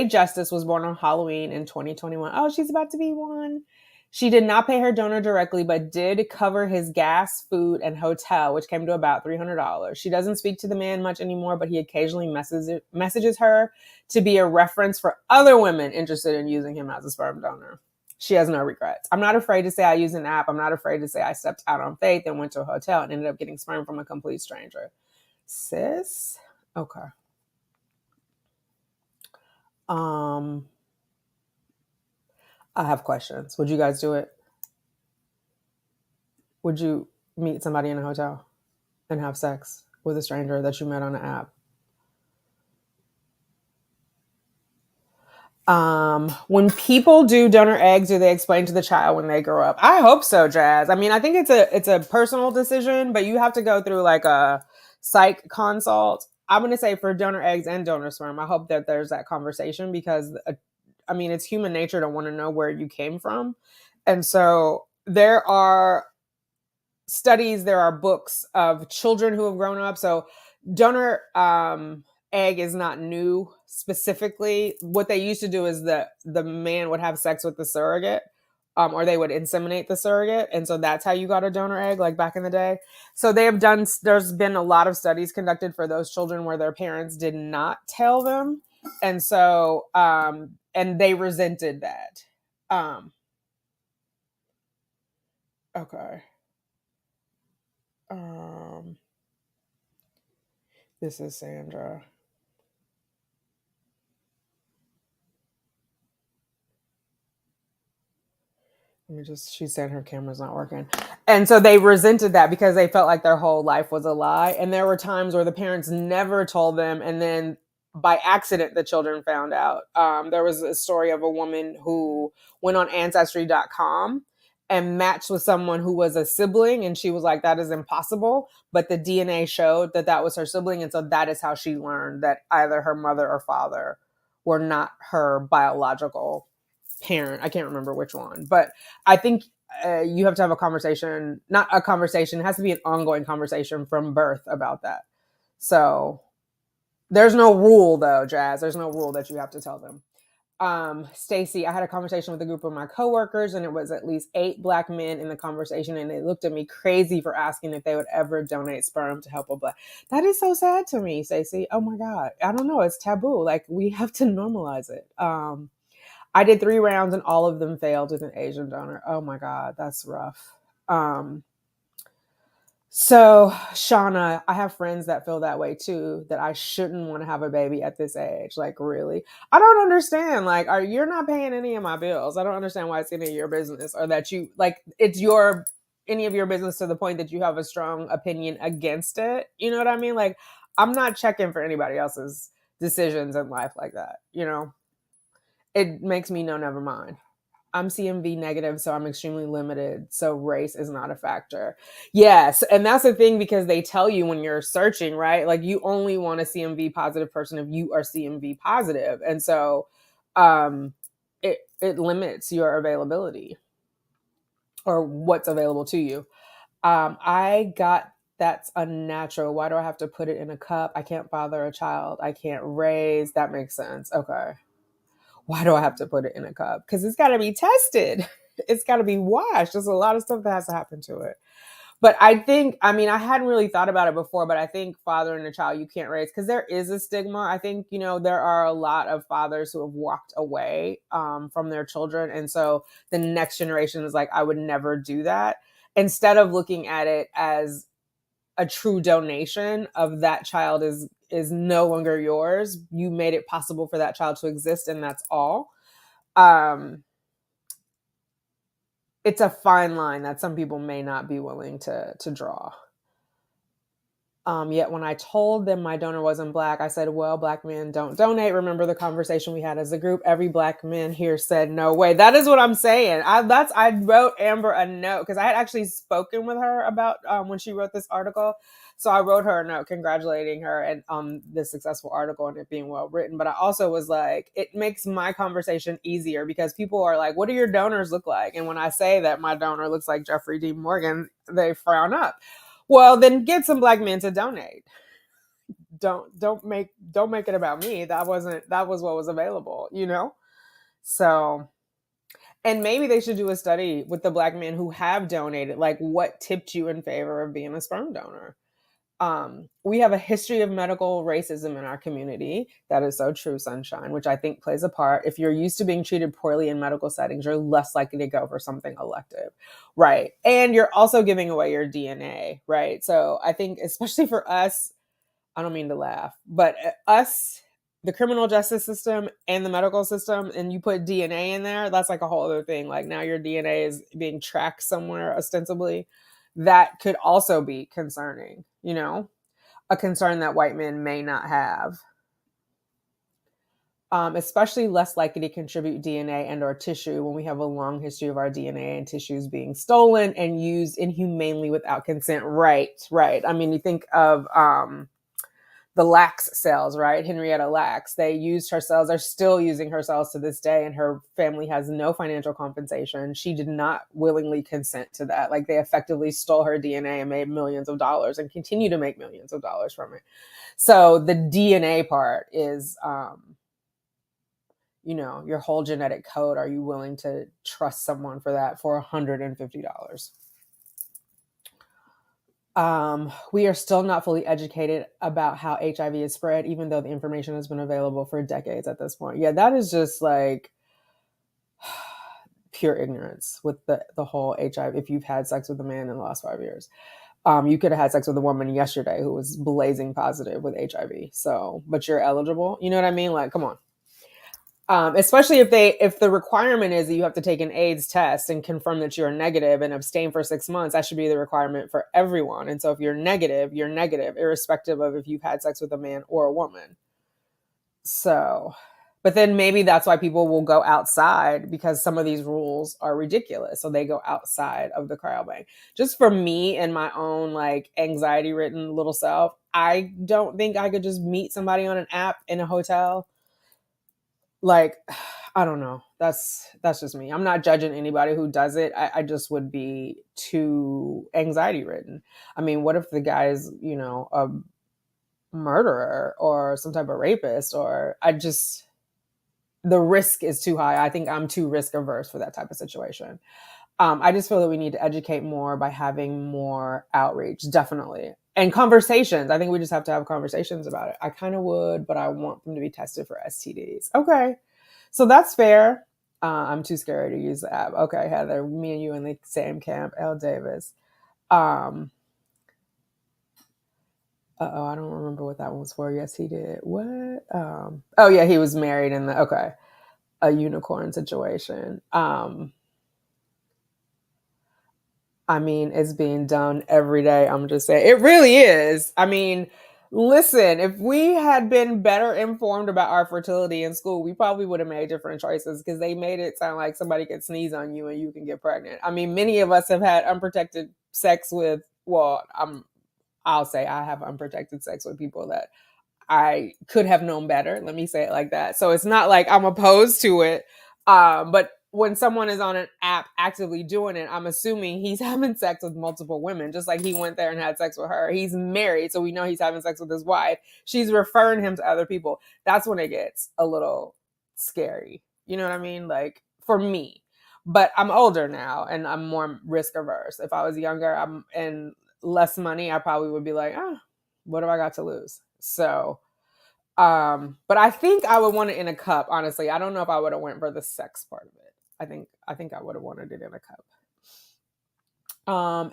S1: Justice, was born on Halloween in 2021. Oh, she's about to be 1. She did not pay her donor directly, but did cover his gas, food, and hotel, which came to about $300. She doesn't speak to the man much anymore, but he occasionally messages her to be a reference for other women interested in using him as a sperm donor. She has no regrets. I'm not afraid to say I used an app. I'm not afraid to say I stepped out on faith and went to a hotel and ended up getting sperm from a complete stranger. Sis? Okay. I have questions. Would you guys do it? Would you meet somebody in a hotel and have sex with a stranger that you met on an app? When people do donor eggs, do they explain to the child when they grow up? I hope so, Jazz. I mean, I think it's a personal decision, but you have to go through like a psych consult. I'm going to say for donor eggs and donor sperm, I hope that there's that conversation because, I mean, it's human nature to want to know where you came from. And so there are studies, there are books of children who have grown up. So donor egg is not new specifically. What they used to do is the man would have sex with the surrogate. Or they would inseminate the surrogate. And so that's how you got a donor egg, like back in the day. So there's been a lot of studies conducted for those children where their parents did not tell them. And so, and they resented that. Okay. This is Sandra. She said her camera's not working. And so they resented that because they felt like their whole life was a lie. And there were times where the parents never told them. And then by accident, the children found out. There was a story of a woman who went on Ancestry.com and matched with someone who was a sibling. And she was like, that is impossible. But the DNA showed that that was her sibling. And so that is how she learned that either her mother or father were not her biological parent. I can't remember which one, but I think you have to have a conversation, not a conversation. It has to be an ongoing conversation from birth about that. So there's no rule though, Jazz. There's no rule that you have to tell them. Stacy, I had a conversation with a group of my coworkers and it was at least 8 black men in the conversation and they looked at me crazy for asking if they would ever donate sperm to help a black. That is so sad to me, Stacy. Oh my God. I don't know. It's taboo. Like we have to normalize it. I did 3 rounds and all of them failed with an Asian donor. Oh my God, that's rough. So Shauna, I have friends that feel that way too, that I shouldn't want to have a baby at this age. Like really? I don't understand. Like, you're not paying any of my bills. I don't understand why it's any of your business or that you like it's any of your business to the point that you have a strong opinion against it. You know what I mean? Like, I'm not checking for anybody else's decisions in life like that, you know? It makes me know, never mind. I'm CMV negative, so I'm extremely limited. So race is not a factor. Yes. And that's the thing because they tell you when you're searching, right? Like you only want a CMV positive person if you are CMV positive. And so it limits your availability or what's available to you. I got that's unnatural. Why do I have to put it in a cup? I can't father a child. I can't raise. That makes sense. Okay. Why do I have to put it in a cup? Because it's got to be tested. It's got to be washed. There's a lot of stuff that has to happen to it. But I think, I mean, I hadn't really thought about it before, but I think fathering a child you can't raise, because there is a stigma. I think, you know, there are a lot of fathers who have walked away from their children. And so the next generation is like, I would never do that. Instead of looking at it as a true donation of that child is no longer yours. You made it possible for that child to exist, and that's all. It's a fine line that some people may not be willing to draw. Yet when I told them my donor wasn't Black, I said, well, Black men don't donate. Remember the conversation we had as a group? Every Black man here said, no way. That is what I'm saying. I wrote Amber a note because I had actually spoken with her about when she wrote this article. So I wrote her a note congratulating her and this successful article and it being well written. But I also was like, it makes my conversation easier because people are like, what do your donors look like? And when I say that my donor looks like Jeffrey D. Morgan, they frown up. Well, then get some Black men to donate. Don't make it about me. That was what was available, you know? So, and maybe they should do a study with the Black men who have donated, like what tipped you in favor of being a sperm donor. We have a history of medical racism in our community. That is so true, Sunshine, which I think plays a part. If you're used to being treated poorly in medical settings, you're less likely to go for something elective, right? And you're also giving away your DNA, right? So I think, especially for us, I don't mean to laugh, but us, the criminal justice system and the medical system, and you put DNA in there, that's like a whole other thing. Like now your DNA is being tracked somewhere ostensibly. That could also be concerning, you know, a concern that white men may not have. Especially less likely to contribute DNA and or tissue when we have a long history of our DNA and tissues being stolen and used inhumanely without consent. Right. I mean, you think of the Lax cells, right? Henrietta Lacks. They used her cells, are still using her cells to this day, and her family has no financial compensation. She did not willingly consent to that. Like they effectively stole her DNA and made millions of dollars and continue to make millions of dollars from it. So the DNA part is, you know, your whole genetic code. Are you willing to trust someone for that for $150? We are still not fully educated about how HIV is spread, even though the information has been available for decades at this point. Yeah, that is just like pure ignorance with the whole HIV. If you've had sex with a man in the last 5 years, you could have had sex with a woman yesterday who was blazing positive with HIV. So, but you're eligible. You know what I mean? Like, come on. Especially if the requirement is that you have to take an AIDS test and confirm that you're negative and abstain for 6 months, that should be the requirement for everyone. And so if you're negative, irrespective of if you've had sex with a man or a woman. So, but then maybe that's why people will go outside, because some of these rules are ridiculous. So they go outside of the cryobank. Just for me and my own like anxiety ridden little self, I don't think I could just meet somebody on an app in a hotel. Like, I don't know. That's just me. I'm not judging anybody who does it. I just would be too anxiety ridden. I mean, what if the guy is, you know, a murderer or some type of rapist, or the risk is too high. I think I'm too risk averse for that type of situation. I just feel that we need to educate more by having more outreach, definitely. And conversations. I think we just have to have conversations about it. I kind of would, but I want them to be tested for STDs. Okay. So that's fair. I'm too scared to use the app. Okay, Heather, me and you in the same camp. L. Davis. I don't remember what that one was for. Yes, he did. What? Oh, yeah, he was married in a unicorn situation. I mean, it's being done every day. I'm just saying, it really is. I mean, listen, if we had been better informed about our fertility in school, we probably would have made different choices, because they made it sound like somebody could sneeze on you and you can get pregnant. I mean, many of us have had unprotected sex with, well, I'll say I have unprotected sex with people that I could have known better. Let me say it like that. So it's not like I'm opposed to it. But when someone is on an app actively doing it, I'm assuming he's having sex with multiple women, just like he went there and had sex with her. He's married, so we know he's having sex with his wife. She's referring him to other people. That's when it gets a little scary. You know what I mean? Like for me. But I'm older now and I'm more risk averse. If I was younger, I'm and less money, I probably would be like, what have I got to lose? So but I think I would want it in a cup, honestly. I don't know if I would have went for the sex part of it. I think I would have wanted it in a cup.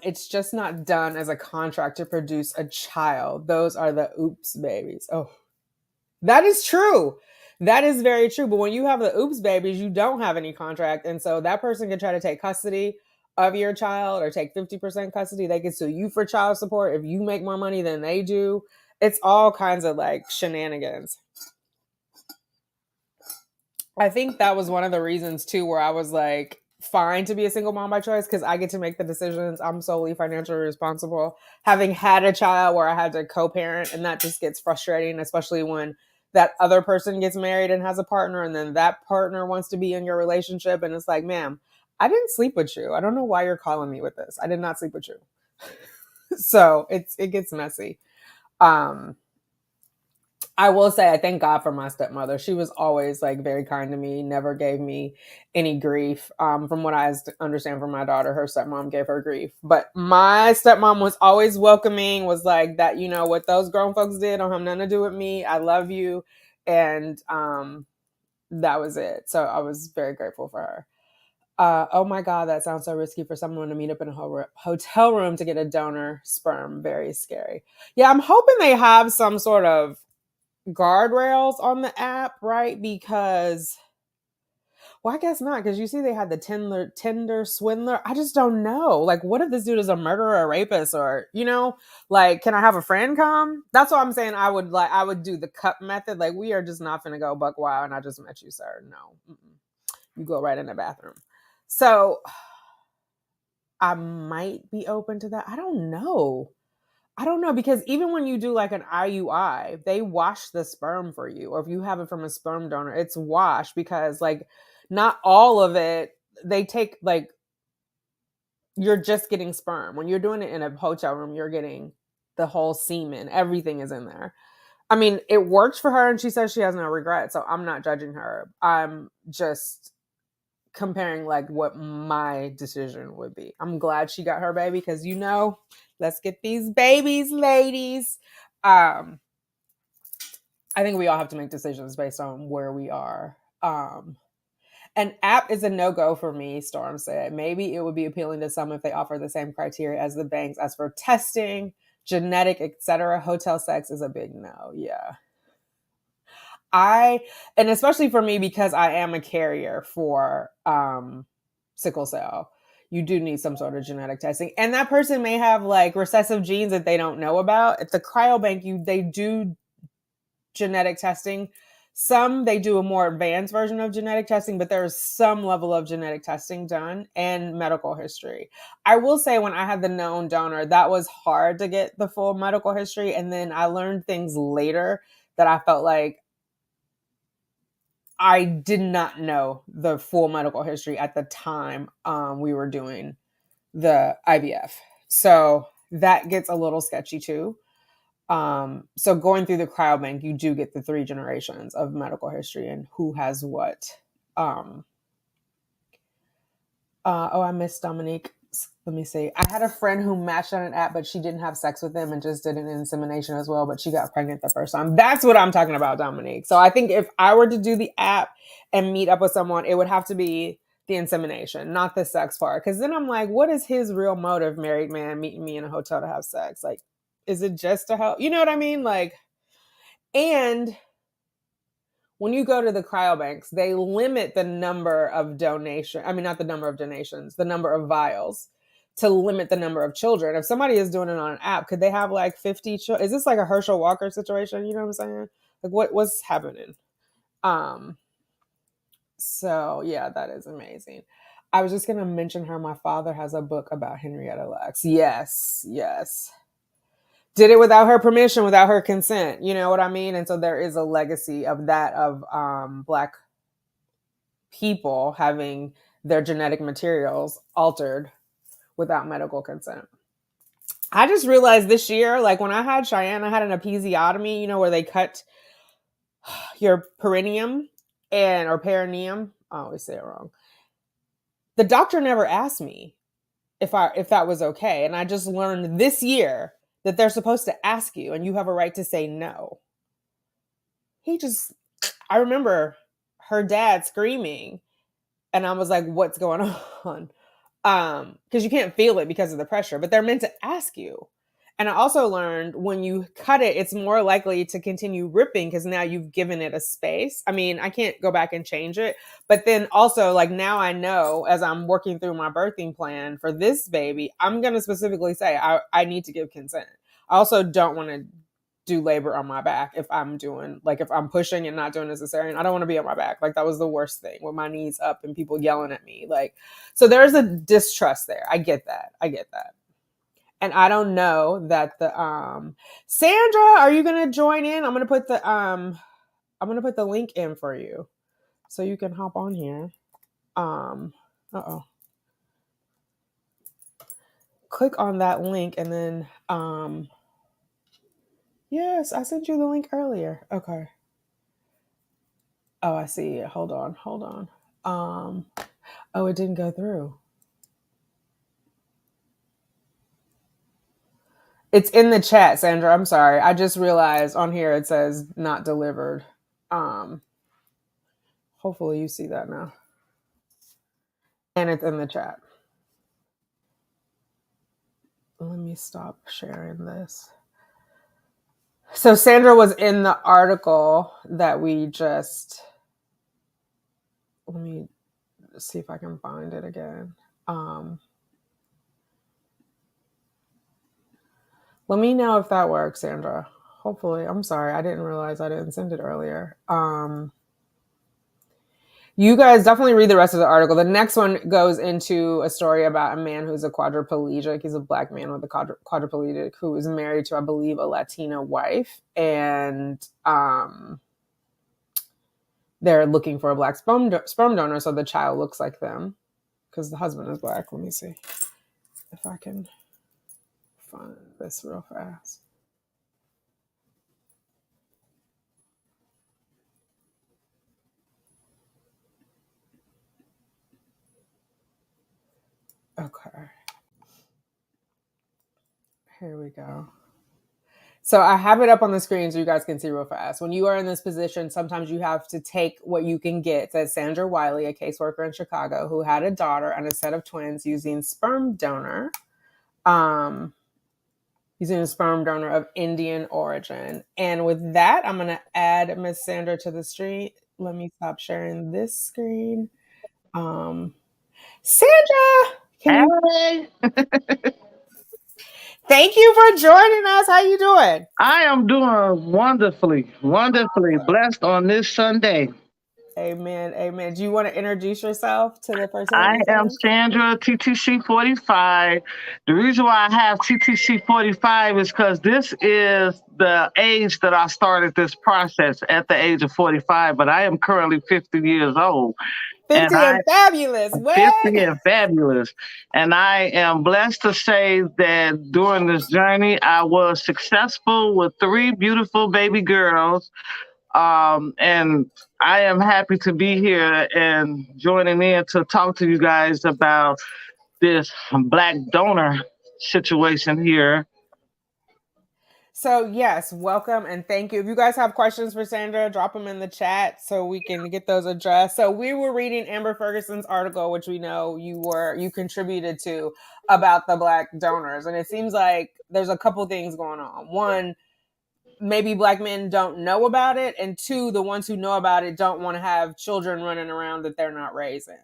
S1: It's just not done as a contract to produce a child. Those are the oops babies. Oh, that is true. That is very true. But when you have the oops babies, you don't have any contract. And so that person can try to take custody of your child or take 50% custody. They can sue you for child support if you make more money than they do. It's all kinds of like shenanigans. I think that was one of the reasons too, where I was like, fine to be a single mom by choice because I get to make the decisions. I'm solely financially responsible. Having had a child where I had to co-parent, and that just gets frustrating, especially when that other person gets married and has a partner, and then that partner wants to be in your relationship, and it's like, ma'am, I didn't sleep with you. I don't know why you're calling me with this. I did not sleep with you. So it gets messy. Um, I will say I thank God for my stepmother. She was always like very kind to me, never gave me any grief. From what I understand from my daughter, her stepmom gave her grief. But my stepmom was always welcoming, was like that, you know, what those grown folks did don't have nothing to do with me. I love you. And that was it. So I was very grateful for her. Oh my God, that sounds so risky for someone to meet up in a hotel room to get a donor sperm. Very scary. Yeah, I'm hoping they have some sort of guardrails on the app, right? Because, well, I guess not, because you see they had the Tinder swindler. I just don't know. Like, what if this dude is a murderer, a rapist, or, you know, like, can I have a friend come? That's what I'm saying. I would do the cup method. Like, we are just not gonna go buck wild and I just met you, sir. No. Mm-mm. You go right in the bathroom. So I might be open to that. I don't know. Because even when you do like an IUI, they wash the sperm for you. Or if you have it from a sperm donor, it's washed because like not all of it, they take like you're just getting sperm. When you're doing it in a hotel room, you're getting the whole semen. Everything is in there. I mean, it works for her and she says she has no regret. So I'm not judging her. I'm just comparing like what my decision would be. I'm glad she got her baby because you know, let's get these babies, ladies. I think we all have to make decisions based on where we are. An app is a no-go for me, Storm said. Maybe it would be appealing to some if they offer the same criteria as the banks. As for testing, genetic, etc., hotel sex is a big no. Yeah. And especially for me, because I am a carrier for sickle cell, you do need some sort of genetic testing. And that person may have like recessive genes that they don't know about. At the cryobank, they do genetic testing. Some they do a more advanced version of genetic testing, but there's some level of genetic testing done and medical history. I will say when I had the known donor, that was hard to get the full medical history. And then I learned things later that I felt like I did not know the full medical history at the time we were doing the IVF. So that gets a little sketchy too. So going through the cryobank, you do get the 3 generations of medical history and who has what. I missed Dominique. Let me see. I had a friend who matched on an app, but she didn't have sex with him and just did an insemination as well, but she got pregnant the first time. That's what I'm talking about, Dominique. So I think if I were to do the app and meet up with someone, it would have to be the insemination, not the sex part. Because then I'm like, what is his real motive, married man, meeting me in a hotel to have sex? Like, is it just to help? You know what I mean? Like, and when you go to the cryobanks, they limit the number of donations. I mean, not the number of donations, the number of vials to limit the number of children. If somebody is doing it on an app, could they have like 50 children? Is this like a Herschel Walker situation? You know what I'm saying? Like what's happening? So yeah, that is amazing. I was just going to mention her. My father has a book about Henrietta Lacks. Yes. Did it without her permission, without her consent. You know what I mean? And so there is a legacy of that, of Black people having their genetic materials altered without medical consent. I just realized this year, like when I had Cheyenne, I had an episiotomy, you know, where they cut your perineum. and or perineum. I always say it wrong. The doctor never asked me if that was okay, and I just learned this year that they're supposed to ask you, and you have a right to say no. I remember her dad screaming, and I was like, "What's going on?" Because you can't feel it because of the pressure, but they're meant to ask you. And I also learned when you cut it, it's more likely to continue ripping because now you've given it a space. I mean, I can't go back and change it. But then also, like, now I know as I'm working through my birthing plan for this baby, I'm going to specifically say I need to give consent. I also don't want to do labor on my back if I'm doing, like, if I'm pushing and not doing a cesarean. I don't want to be on my back. Like, that was the worst thing, with my knees up and people yelling at me. Like, so there's a distrust there. I get that. And I don't know that the Sandra, are you gonna join in? I'm gonna put the link in for you so you can hop on here. Click on that link and then yes, I sent you the link earlier. Okay. Oh, I see it. Hold on. Oh, it didn't go through. It's in the chat, Sandra. I'm sorry. I just realized on here it says not delivered. Hopefully you see that now. And it's in the chat. Let me stop sharing this. So Sandra was in the article that we just, let me see if I can find it again. Let me know if that works, Sandra. Hopefully. I'm sorry. I didn't realize I didn't send it earlier. You guys definitely read the rest of the article. The next one goes into a story about a man who's a quadriplegic. He's a Black man with a quadriplegic who is married to, I believe, a Latina wife. And they're looking for a Black sperm donor so the child looks like them because the husband is Black. Let me see if I can find this real fast. Okay. Here we go. So I have it up on the screen so you guys can see real fast. When you are in this position, sometimes you have to take what you can get. Says Sandra Wiley, a caseworker in Chicago, who had a daughter and a set of twins using sperm donor, using a sperm donor of Indian origin. And with that, I'm going to add Miss Sandra to the street. Let me stop sharing this screen. Sandra, can you? Thank you for joining us. How you doing?
S2: I am doing wonderfully, wonderfully blessed on this Sunday.
S1: Amen. Do you want to introduce yourself to the person that
S2: I am
S1: listens?
S2: Sandra, TTC 45. The reason why I have TTC 45 is because this is the age that I started this process at the age of 45, but I am currently 50 years old. And
S1: 50
S2: I
S1: and fabulous.
S2: 50
S1: What?
S2: and fabulous. And I am blessed to say that during this journey, I was successful with three beautiful baby girls. And I am happy to be here and joining in to talk to you guys about this Black donor situation here.
S1: So, yes, welcome and thank you. If you guys have questions for Sandra, drop them in the chat so we can get those addressed. So, we were reading Amber Ferguson's article, which we know you contributed to, about the Black donors. And it seems like there's a couple things going on. One, maybe Black men don't know about it, and two, the ones who know about it don't want to have children running around that they're not raising.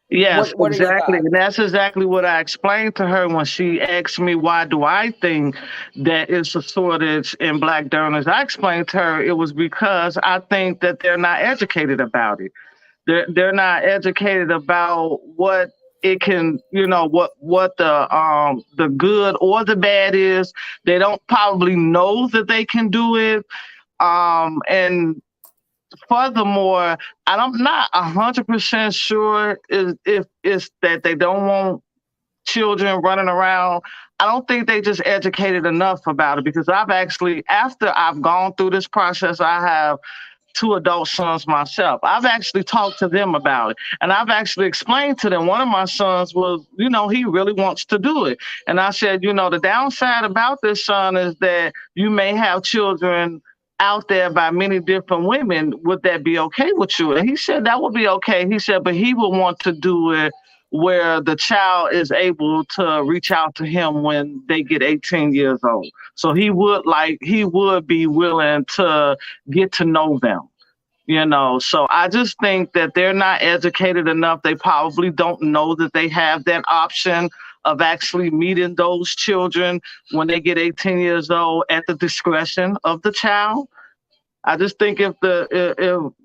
S2: Yes,
S1: What are your
S2: exactly.
S1: thoughts?
S2: And that's exactly what I explained to her when she asked me why do I think that it's a shortage in Black donors. I explained to her it was because I think that they're not educated about it. They're not educated about what it can, what the good or the bad is. They don't probably know that they can do it. And furthermore, I'm not 100% sure if it's that they don't want children running around. I don't think they just educated enough about it because I've actually, after I've gone through this process, I have two adult sons myself. I've actually talked to them about it. And I've actually explained to them one of my sons was, he really wants to do it. And I said, the downside about this, son, is that you may have children out there by many different women. Would that be okay with you? And he said that would be okay. He said, but he would want to do it where the child is able to reach out to him when they get 18 years old. So he would be willing to get to know them. So I just think that they're not educated enough. They probably don't know that they have that option of actually meeting those children when they get 18 years old at the discretion of the child. I just think if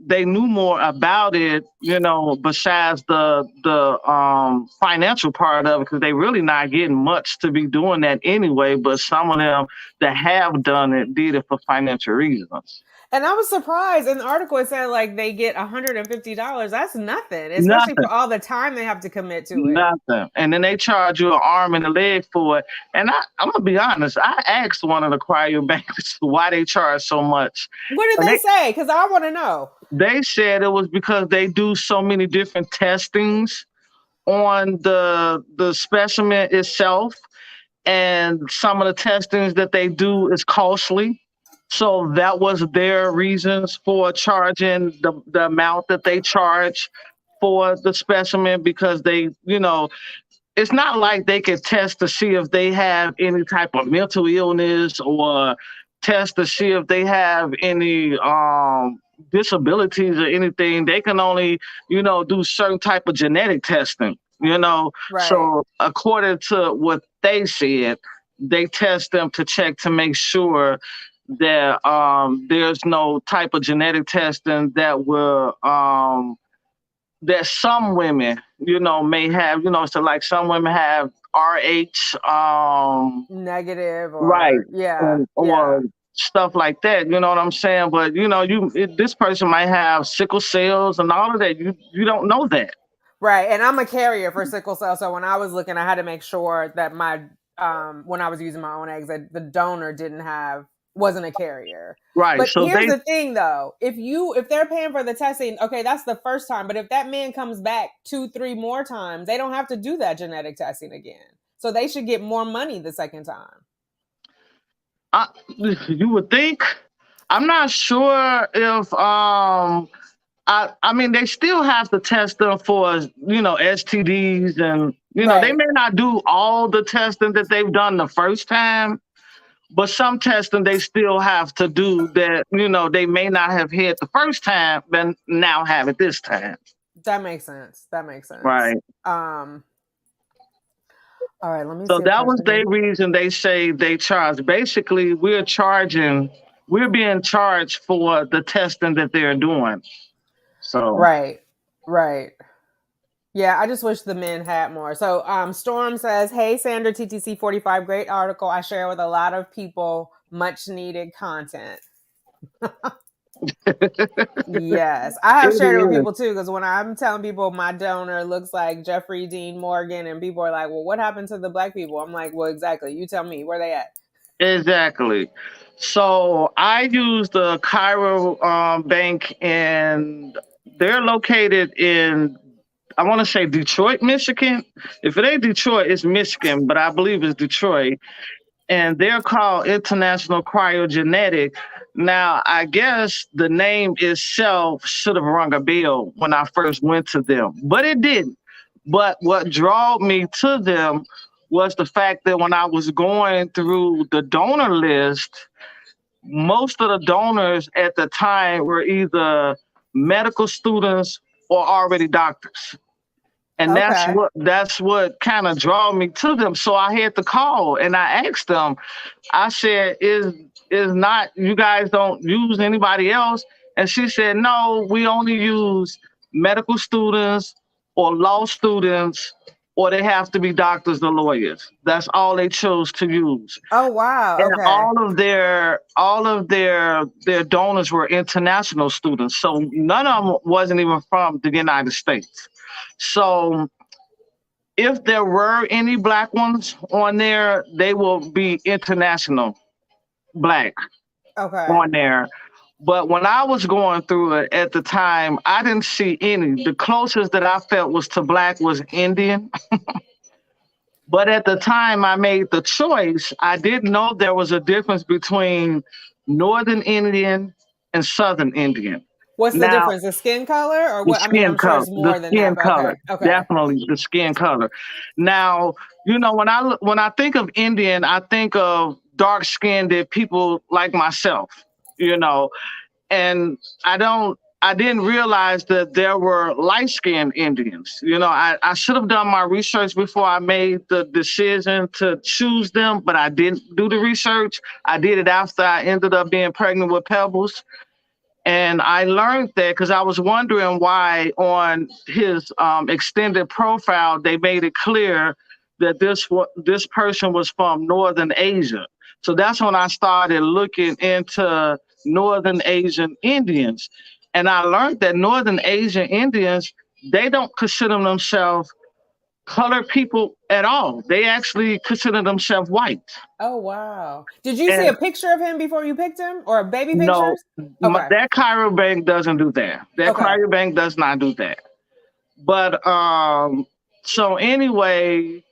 S2: they knew more about it, besides the financial part of it, because they really not getting much to be doing that anyway. But some of them that have done it did it for financial reasons.
S1: And I was surprised in the article it said like they get $150. That's nothing, especially
S2: Nothing,
S1: for all the time they have to commit to it.
S2: nothing. And then they charge you an arm and a leg for it. And I'm gonna be honest, I asked one of the cryobanks why they charge so much.
S1: What did
S2: And
S1: they say? Because I want to know.
S2: they said it was because they do so many different testings on the specimen itself, and some of the testings that they do is costly. So that was their reasons for charging the amount that they charge for the specimen, because it's not like they could test to see if they have any type of mental illness, or test to see if they have any disabilities or anything. They can only, do certain type of genetic testing.
S1: Right.
S2: So according to what they said, they test them to check to make sure that there's no type of genetic testing that will that some women, may have, so like some women have RH,
S1: Negative
S2: right,
S1: or yeah,
S2: or
S1: yeah.
S2: stuff like that. You know what I'm saying? But this person might have sickle cells and all of that. You don't know that.
S1: Right. And I'm a carrier for sickle cell. So when I was looking, I had to make sure that my when I was using my own eggs, that the donor wasn't a carrier.
S2: Right.
S1: But
S2: So
S1: here's
S2: they
S1: the thing though. If they're paying for the testing, okay, that's the first time. But if that man comes back 2, 3 more times, they don't have to do that genetic testing again. So they should get more money the second time.
S2: I, you would think. I'm not sure if I mean, they still have to test them for, STDs, and they
S1: Right.
S2: may not do all the testing that they've done the first time, but some testing they still have to do that, they may not have had the first time, but now have it this time.
S1: That makes sense. That makes sense.
S2: Right.
S1: Um all right, let me
S2: So
S1: see if
S2: that
S1: there's
S2: was
S1: any.
S2: their reason they say they charge. Basically, we're being charged for the testing that they're doing. So
S1: Right. Right. Yeah, I just wish the men had more. So Storm says, "Hey Sandra TTC 45, great article. I share with a lot of people much needed content." Yes, I
S2: it
S1: have shared it with
S2: is.
S1: people too, because when I'm telling people my donor looks like Jeffrey Dean Morgan, and people are like, "Well, what happened to the black people?" I'm like, "Well, exactly. You tell me where they at."
S2: Exactly. So I use the Cairo bank, and they're located in, I want to say, Detroit, Michigan. If it ain't Detroit, it's Michigan, but I believe it's Detroit. And they're called International Cryogenetic. Now, I guess the name itself should have rung a bell when I first went to them, but it didn't. But what drew me to them was the fact that when I was going through the donor list, most of the donors at the time were either medical students or already doctors. And
S1: Okay.
S2: that's what kind of drew me to them. So I had to call and I asked them, I said, is not, you guys don't use anybody else? And she said, no, we only use medical students or law students, or they have to be doctors or lawyers. That's all they chose to use.
S1: Oh wow.
S2: And
S1: Okay.
S2: all of their donors were international students. So none of them wasn't even from the United States. So if there were any black ones on there, they will be international black
S1: Okay.
S2: on there. But when I was going through it at the time, I didn't see any. The closest that I felt was to black was Indian. But at the time I made the choice, I didn't know there was a difference between Northern Indian and Southern Indian.
S1: What's the
S2: Now,
S1: difference? The skin color or
S2: the
S1: what? I mean,
S2: skin
S1: I'm sure
S2: color,
S1: it's
S2: the
S1: more than that,
S2: skin
S1: but okay.
S2: color,
S1: Okay.
S2: definitely the skin color. Now, when I think of Indian, I think of dark skinned people like myself. You know, and I didn't realize that there were light skinned Indians. I should have done my research before I made the decision to choose them, but I didn't do the research. I did it after I ended up being pregnant with Pebbles. And I learned that because I was wondering why on his extended profile they made it clear that this person was from Northern Asia. So that's when I started looking into Northern Asian Indians, and I learned that Northern Asian Indians, they don't consider themselves colored people at all. They actually consider themselves white.
S1: Oh wow. Did you see
S2: And
S1: a picture of him before you picked him or baby
S2: no,
S1: pictures? Okay.
S2: that Cairo Bank doesn't do that. That
S1: Okay.
S2: Cairo Bank does not do that. But so anyway,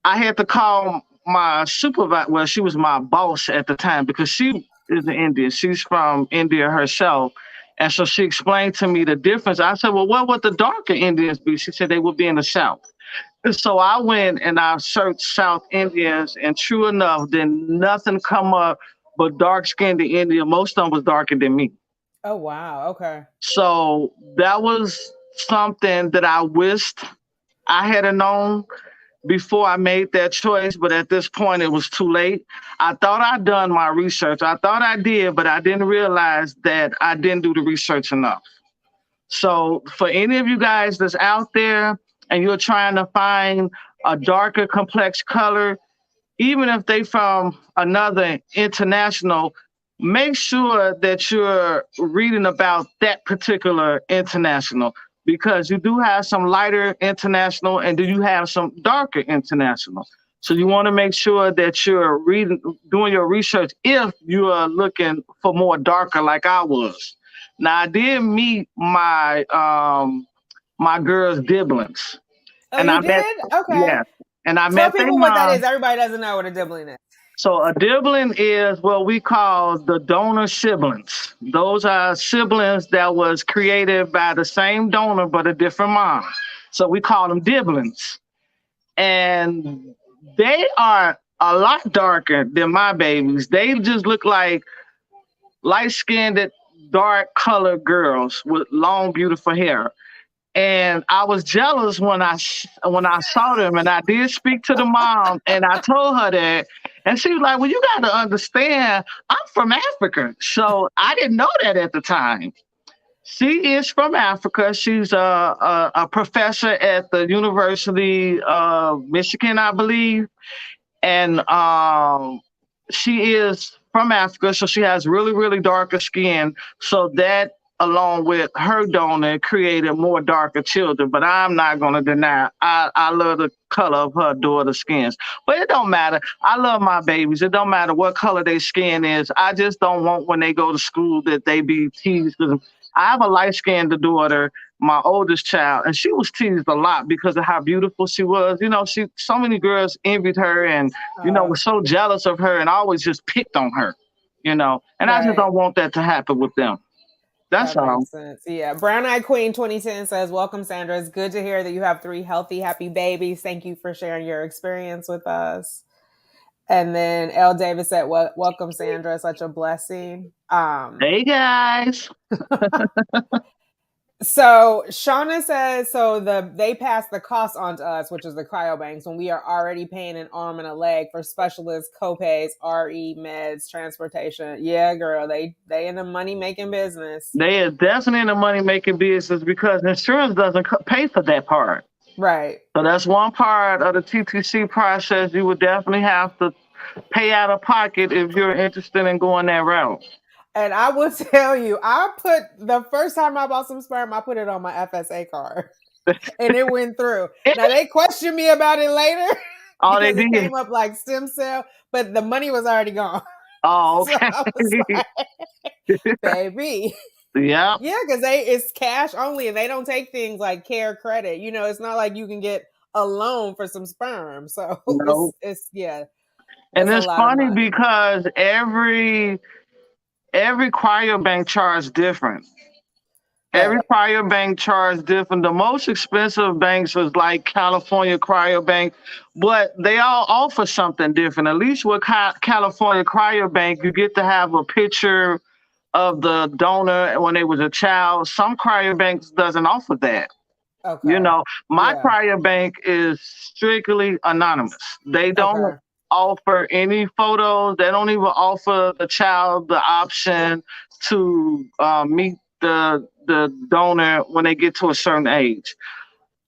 S2: I had to call my supervisor. Well, she was my boss at the time because she is an Indian. She's from India herself. And so she explained to me the difference. I said, well, what would the darker Indians be? She said they would be in the South. And so I went and I searched South Indians, and true enough, then nothing come up but dark skinned Indian. Most of them was darker than me.
S1: Oh wow. Okay.
S2: So that was something that I wished I had known before I made that choice, but at this point it was too late. I thought I'd done my research. I thought I did, but I didn't realize that I didn't do the research enough. So for any of you guys that's out there and you're trying to find a darker complex color, even if they from another international, make sure that you're reading about that particular international because you do have some lighter international and do you have some darker international. So you want to make sure that you're reading, doing your research if you are looking for more darker like I was. Now I did meet my girls Dibblings,
S1: Oh,
S2: and
S1: you
S2: I met
S1: did? Okay.
S2: yeah, and I
S1: Tell
S2: met their
S1: people what that is.
S2: mom.
S1: Everybody doesn't know what a dibbling is.
S2: So a sibling is what we call the donor siblings. Those are siblings that was created by the same donor but a different mom. So we call them dibblings. And they are a lot darker than my babies. They just look like light skinned, dark colored girls with long, beautiful hair. And I was jealous when I saw them, and I did speak to the mom, and I told her that, and she was like, "Well, you got to understand, I'm from Africa, so I didn't know that at the time." She is from Africa. She's a professor at the University of Michigan, I believe, and she is from Africa, so she has really, really darker skin. So that, along with her donor, created more darker children. But I'm not going to deny, I love the color of her daughter's skins. But it don't matter. I love my babies. It don't matter what color their skin is. I just don't want when they go to school that they be teased. 'Cause I have a light skinned daughter, my oldest child, and she was teased a lot because of how beautiful she was. So many girls envied her and was so jealous of her and always just picked on her. And I just
S1: Right.
S2: don't want that to happen with them. That's
S1: That
S2: all.
S1: makes sense. Yeah. Brown Eyed Queen 2010 says, welcome, Sandra. It's good to hear that you have 3 healthy, happy babies. Thank you for sharing your experience with us. And then L. Davis said, welcome, Sandra. Such a blessing.
S2: Hey guys.
S1: So Shauna says, so they pass the cost on to us, which is the cryobanks, when we are already paying an arm and a leg for specialists, copays, RE, meds, transportation. Yeah, girl, they in the money making business.
S2: They are definitely in the money making business because insurance doesn't pay for that part.
S1: Right.
S2: So that's one part of the TTC process you would definitely have to pay out of pocket if you're interested in going that route.
S1: And I will tell you, I put the first time I bought some sperm, I put it on my FSA card and it went through. Now they questioned me about it later
S2: Oh, they
S1: because it
S2: did.
S1: came up like stem cell, but the money was already gone.
S2: Oh,
S1: So
S2: okay.
S1: I was like, baby.
S2: Yep.
S1: Yeah, because it's cash only, and they don't take things like care credit. It's not like you can get a loan for some sperm. So
S2: No.
S1: it's yeah,
S2: And
S1: that's a
S2: it's
S1: lot of
S2: funny
S1: money.
S2: because every cryobank charge different. Every
S1: Right.
S2: cryobank charge different. The most expensive banks is like California Cryobank, but they all offer something different. At least with California Cryobank, you get to have a picture of the donor when they was a child. Some cryobanks doesn't offer that. You
S1: Okay.
S2: know, my
S1: Yeah.
S2: cryobank is strictly anonymous. They don't
S1: Okay.
S2: offer any photos. They don't even offer the child the option to meet the donor when they get to a certain age.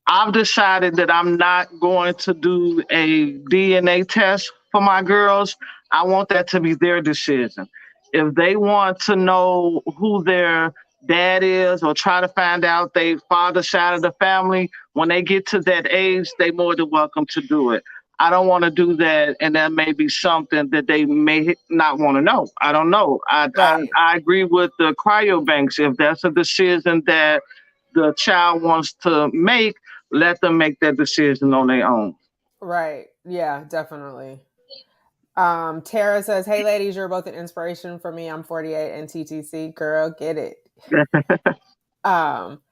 S2: I've decided that I'm not going to do a DNA test for my girls. I want that to be their decision. If they want to know who their dad is or try to find out their father's side of the family, when they get to that age, they more than welcome to do it. I don't want to do that, and that may be something that they may not want to know. I don't know.
S1: Right.
S2: I agree with the cryobanks. If that's a decision that the child wants to make, let them make that decision on their own.
S1: Right. Yeah, definitely. Tara says, "Hey ladies, you're both an inspiration for me. I'm 48 and TTC. Girl, get it." Um,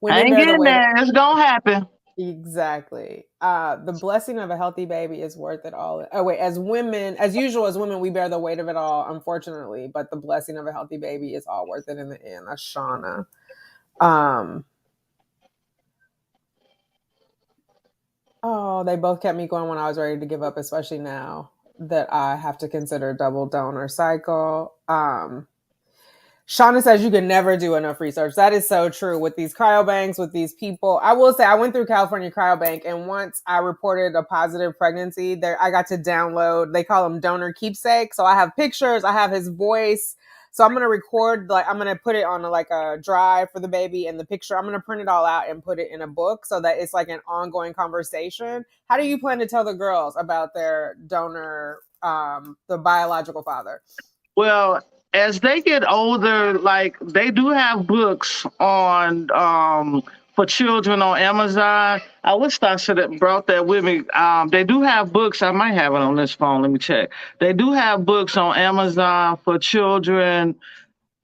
S1: Women
S2: Hang
S1: bear the
S2: in
S1: weight.
S2: there. It's gonna happen.
S1: Exactly. The blessing of a healthy baby is worth it all. Oh wait, as women, as usual, as women, we bear the weight of it all, unfortunately. But the blessing of a healthy baby is all worth it in the end. That's Shauna. Um, oh, they both kept me going when I was ready to give up, especially now that I have to consider double donor cycle. Shauna says you can never do enough research. That is so true with these cryobanks, with these people. I will say I went through California Cryobank, and once I reported a positive pregnancy, there I got to download. They call them donor keepsake. So I have pictures, I have his voice. So I'm gonna record, like I'm gonna put it on like a drive for the baby and the picture. I'm gonna print it all out and put it in a book so that it's like an ongoing conversation. How do you plan to tell the girls about their donor, the biological father?
S2: Well, as they get older, like they do have books on for children on Amazon. I wish I should have brought that with me. They do have books. I might have it on this phone. Let me check. They do have books on Amazon for children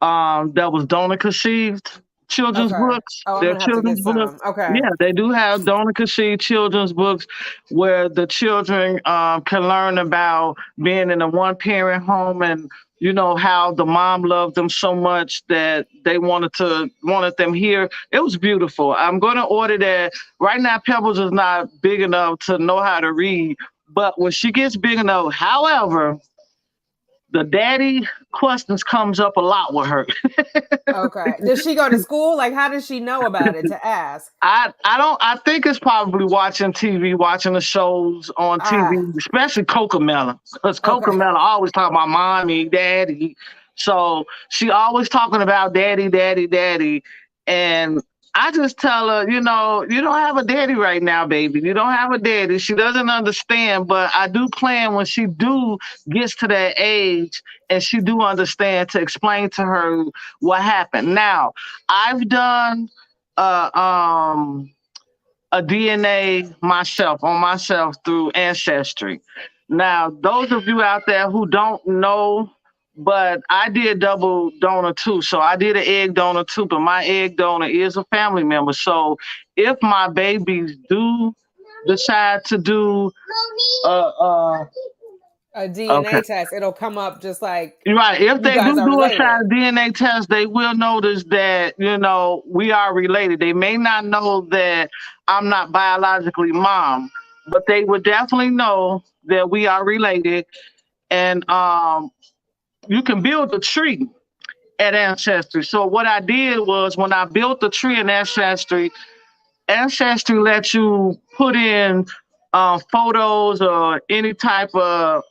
S2: that was donor conceived, children's
S1: Okay.
S2: books.
S1: Oh, I'm
S2: They're
S1: gonna have to get
S2: children's books.
S1: some. Okay.
S2: Yeah, they do have donor conceived children's books where the children can learn about being in a one parent home, and you know how the mom loved them so much that they wanted them here. It was beautiful. I'm going to order that right now. Pebbles is not big enough to know how to read, but when she gets big enough, however, the daddy questions comes up a lot with her.
S1: Okay. Does she go to school? Like, how does she know about it to ask?
S2: I think it's probably watching TV, watching the shows on TV,
S1: Ah,
S2: especially Cocomelon. Because
S1: okay.
S2: Cocomelon always talk about mommy, daddy. So she always talking about daddy, daddy, daddy. And I just tell her, you don't have a daddy right now, baby. You don't have a daddy. She doesn't understand, but I do plan when she do gets to that age and she do understand to explain to her what happened. Now, I've done uh, um, a DNA myself on myself through Ancestry. Now, those of you out there who don't know, but I did double donor too. So I did an egg donor too, but my egg donor is a family member. So if my babies do decide to do
S1: A
S2: okay.
S1: DNA test, it'll come up just like
S2: You're right. If
S1: you
S2: they
S1: guys
S2: do
S1: are
S2: do a
S1: related.
S2: side DNA test, they will notice that, we are related. They may not know that I'm not biologically mom, but they would definitely know that we are related. And you can build a tree at Ancestry. So what I did was when I built the tree in Ancestry, Ancestry lets you put in photos or any type of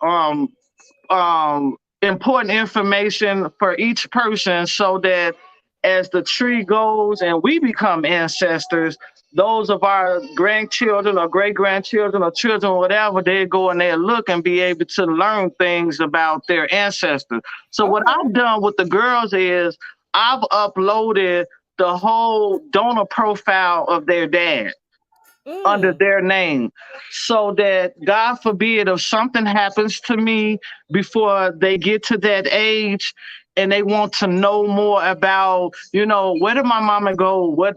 S2: important information for each person so that as the tree goes and we become ancestors, those of our grandchildren or great grandchildren or children or whatever, they go and they look and be able to learn things about their ancestors. So what
S1: Okay.
S2: I've done with the girls is I've uploaded the whole donor profile of their dad under
S1: Mm.
S2: their name, so that God forbid if something happens to me before they get to that age and they want to know more about, where did my mama go, what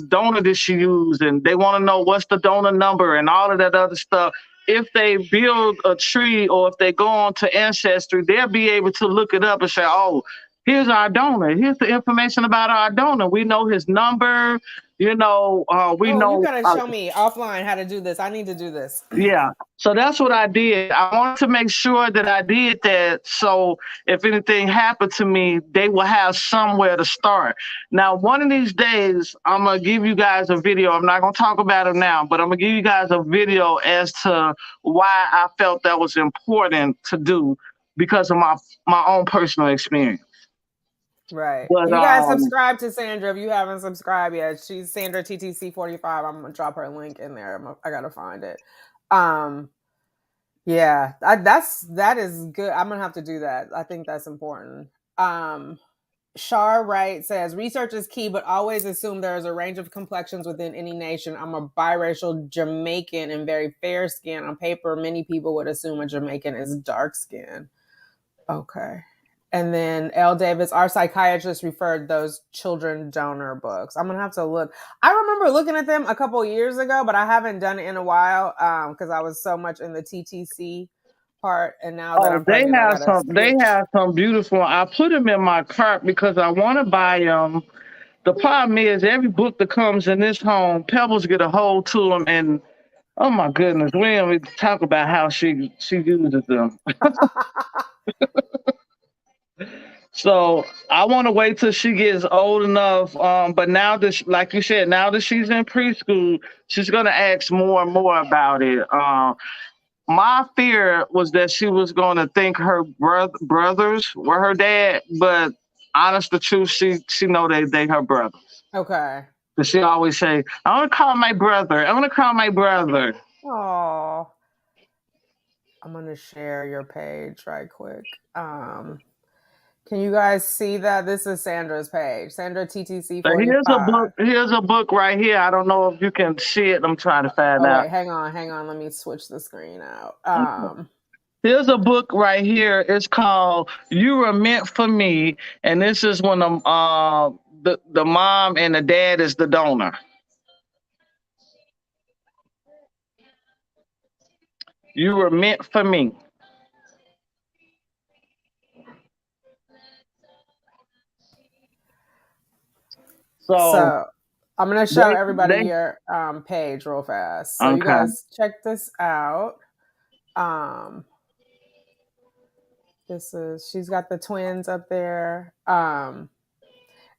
S2: donor did she use, and they want to know what's the donor number and all of that other stuff. If they build a tree or if they go on to ancestry, they'll be able to look it up and say, oh, here's our donor, here's the information about our donor, we know his number, we
S1: Oh, you
S2: know.
S1: gotta show me offline how to do this. I need to do this.
S2: Yeah. So that's what I did. I wanted to make sure that I did that. So if anything happened to me, they will have somewhere to start. Now, one of these days, I'm going to give you guys a video. I'm not going to talk about it now, but I'm going to give you guys a video as to why I felt that was important to do because of my own personal experience.
S1: Right.
S2: But
S1: You guys subscribe to Sandra if you haven't subscribed yet. She's Sandra TTC45. I'm gonna drop her link in there. I gotta find it. Um, yeah, that is good. I'm gonna have to do that. I think that's important. Shar Wright says research is key, but always assume there is a range of complexions within any nation. I'm a biracial Jamaican and very fair skin. On paper, many people would assume a Jamaican is dark skin. Okay. And then L. Davis, our psychiatrist referred those children donor books. I'm gonna have to look. I remember looking at them a couple years ago, but I haven't done it in a while because I was so much in the TTC part, and now that
S2: oh,
S1: I'm pregnant, I gotta
S2: they
S1: switch.
S2: have some beautiful. I put them in my cart because I want to buy them. The problem is every book that comes in this home, Pebbles get a hold to them, and oh my goodness, we don't even talk about how she uses them. So I want to wait till she gets old enough. But now that, like you said, now that she's in preschool, she's gonna ask more and more about it. My fear was that she was gonna think her brothers were her dad, but honest the truth, she know they her brothers.
S1: Okay.
S2: But she always say, "I want to call my brother. I want to call my brother."
S1: Oh, I'm gonna share your page right quick. Can you guys see that? This is Sandra's page, Sandra TTC
S2: So
S1: 45.
S2: Here's a book right here. I don't know if you can see it. I'm trying to find
S1: Oh
S2: out.
S1: wait, hang on. Let me switch the screen out.
S2: Here's a book right here. It's called "You Were Meant for Me," and this is when the mom and the dad is the donor. You were meant for me. So
S1: So I'm gonna show everybody
S2: they
S1: your page real fast. So you
S2: okay.
S1: guys check this out. Um, this is she's got the twins up there.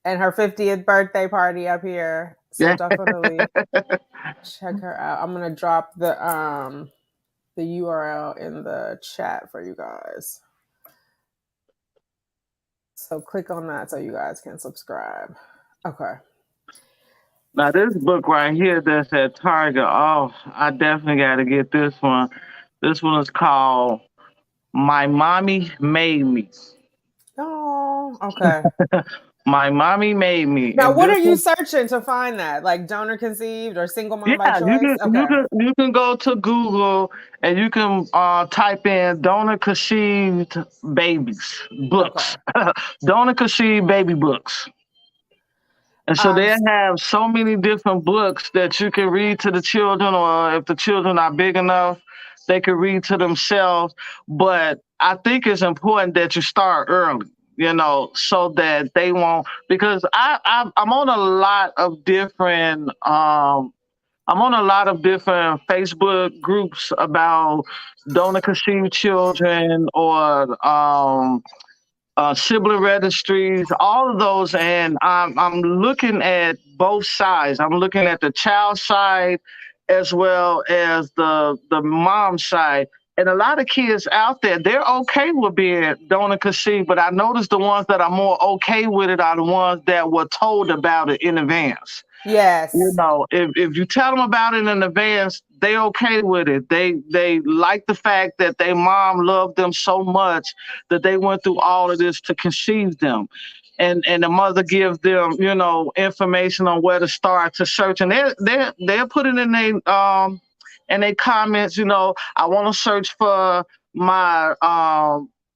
S1: And her 50th birthday party up here. So
S2: Yeah.
S1: definitely check her out. I'm gonna drop the URL in the chat for you guys. So click on that so you guys can subscribe. Okay.
S2: Now this book right here that's at Target. Oh, I definitely got to get this one. This one is called "My Mommy Made Me."
S1: Oh, okay.
S2: My mommy made me,
S1: Now,
S2: and
S1: what
S2: this
S1: are you
S2: one.
S1: searching to find that? Like donor conceived or single mom by
S2: Yeah,
S1: choice? Okay.
S2: you can go to Google and you can type in donor conceived babies
S1: Okay.
S2: books, donor conceived baby books. And so
S1: Um,
S2: they have so many different books that you can read to the children, or if the children are big enough, they can read to themselves. But I think it's important that you start early, so that they won't. Because I'm on a lot of different. I'm on a lot of different Facebook groups about donor conceived children or sibling registries, all of those, and I'm looking at both sides. I'm looking at the child side as well as the mom side, And a lot of kids out there, they're okay with being donor conceived, but I noticed the ones that are more okay with it are the ones that were told about it in advance. You
S1: Yes.
S2: know, if you tell them about it in advance, they okay with it. They like the fact that their mom loved them so much that they went through all of this to conceive them. And the mother gives them, you know, information on where to start to search. And they're putting in their comments, you know, I want to search for my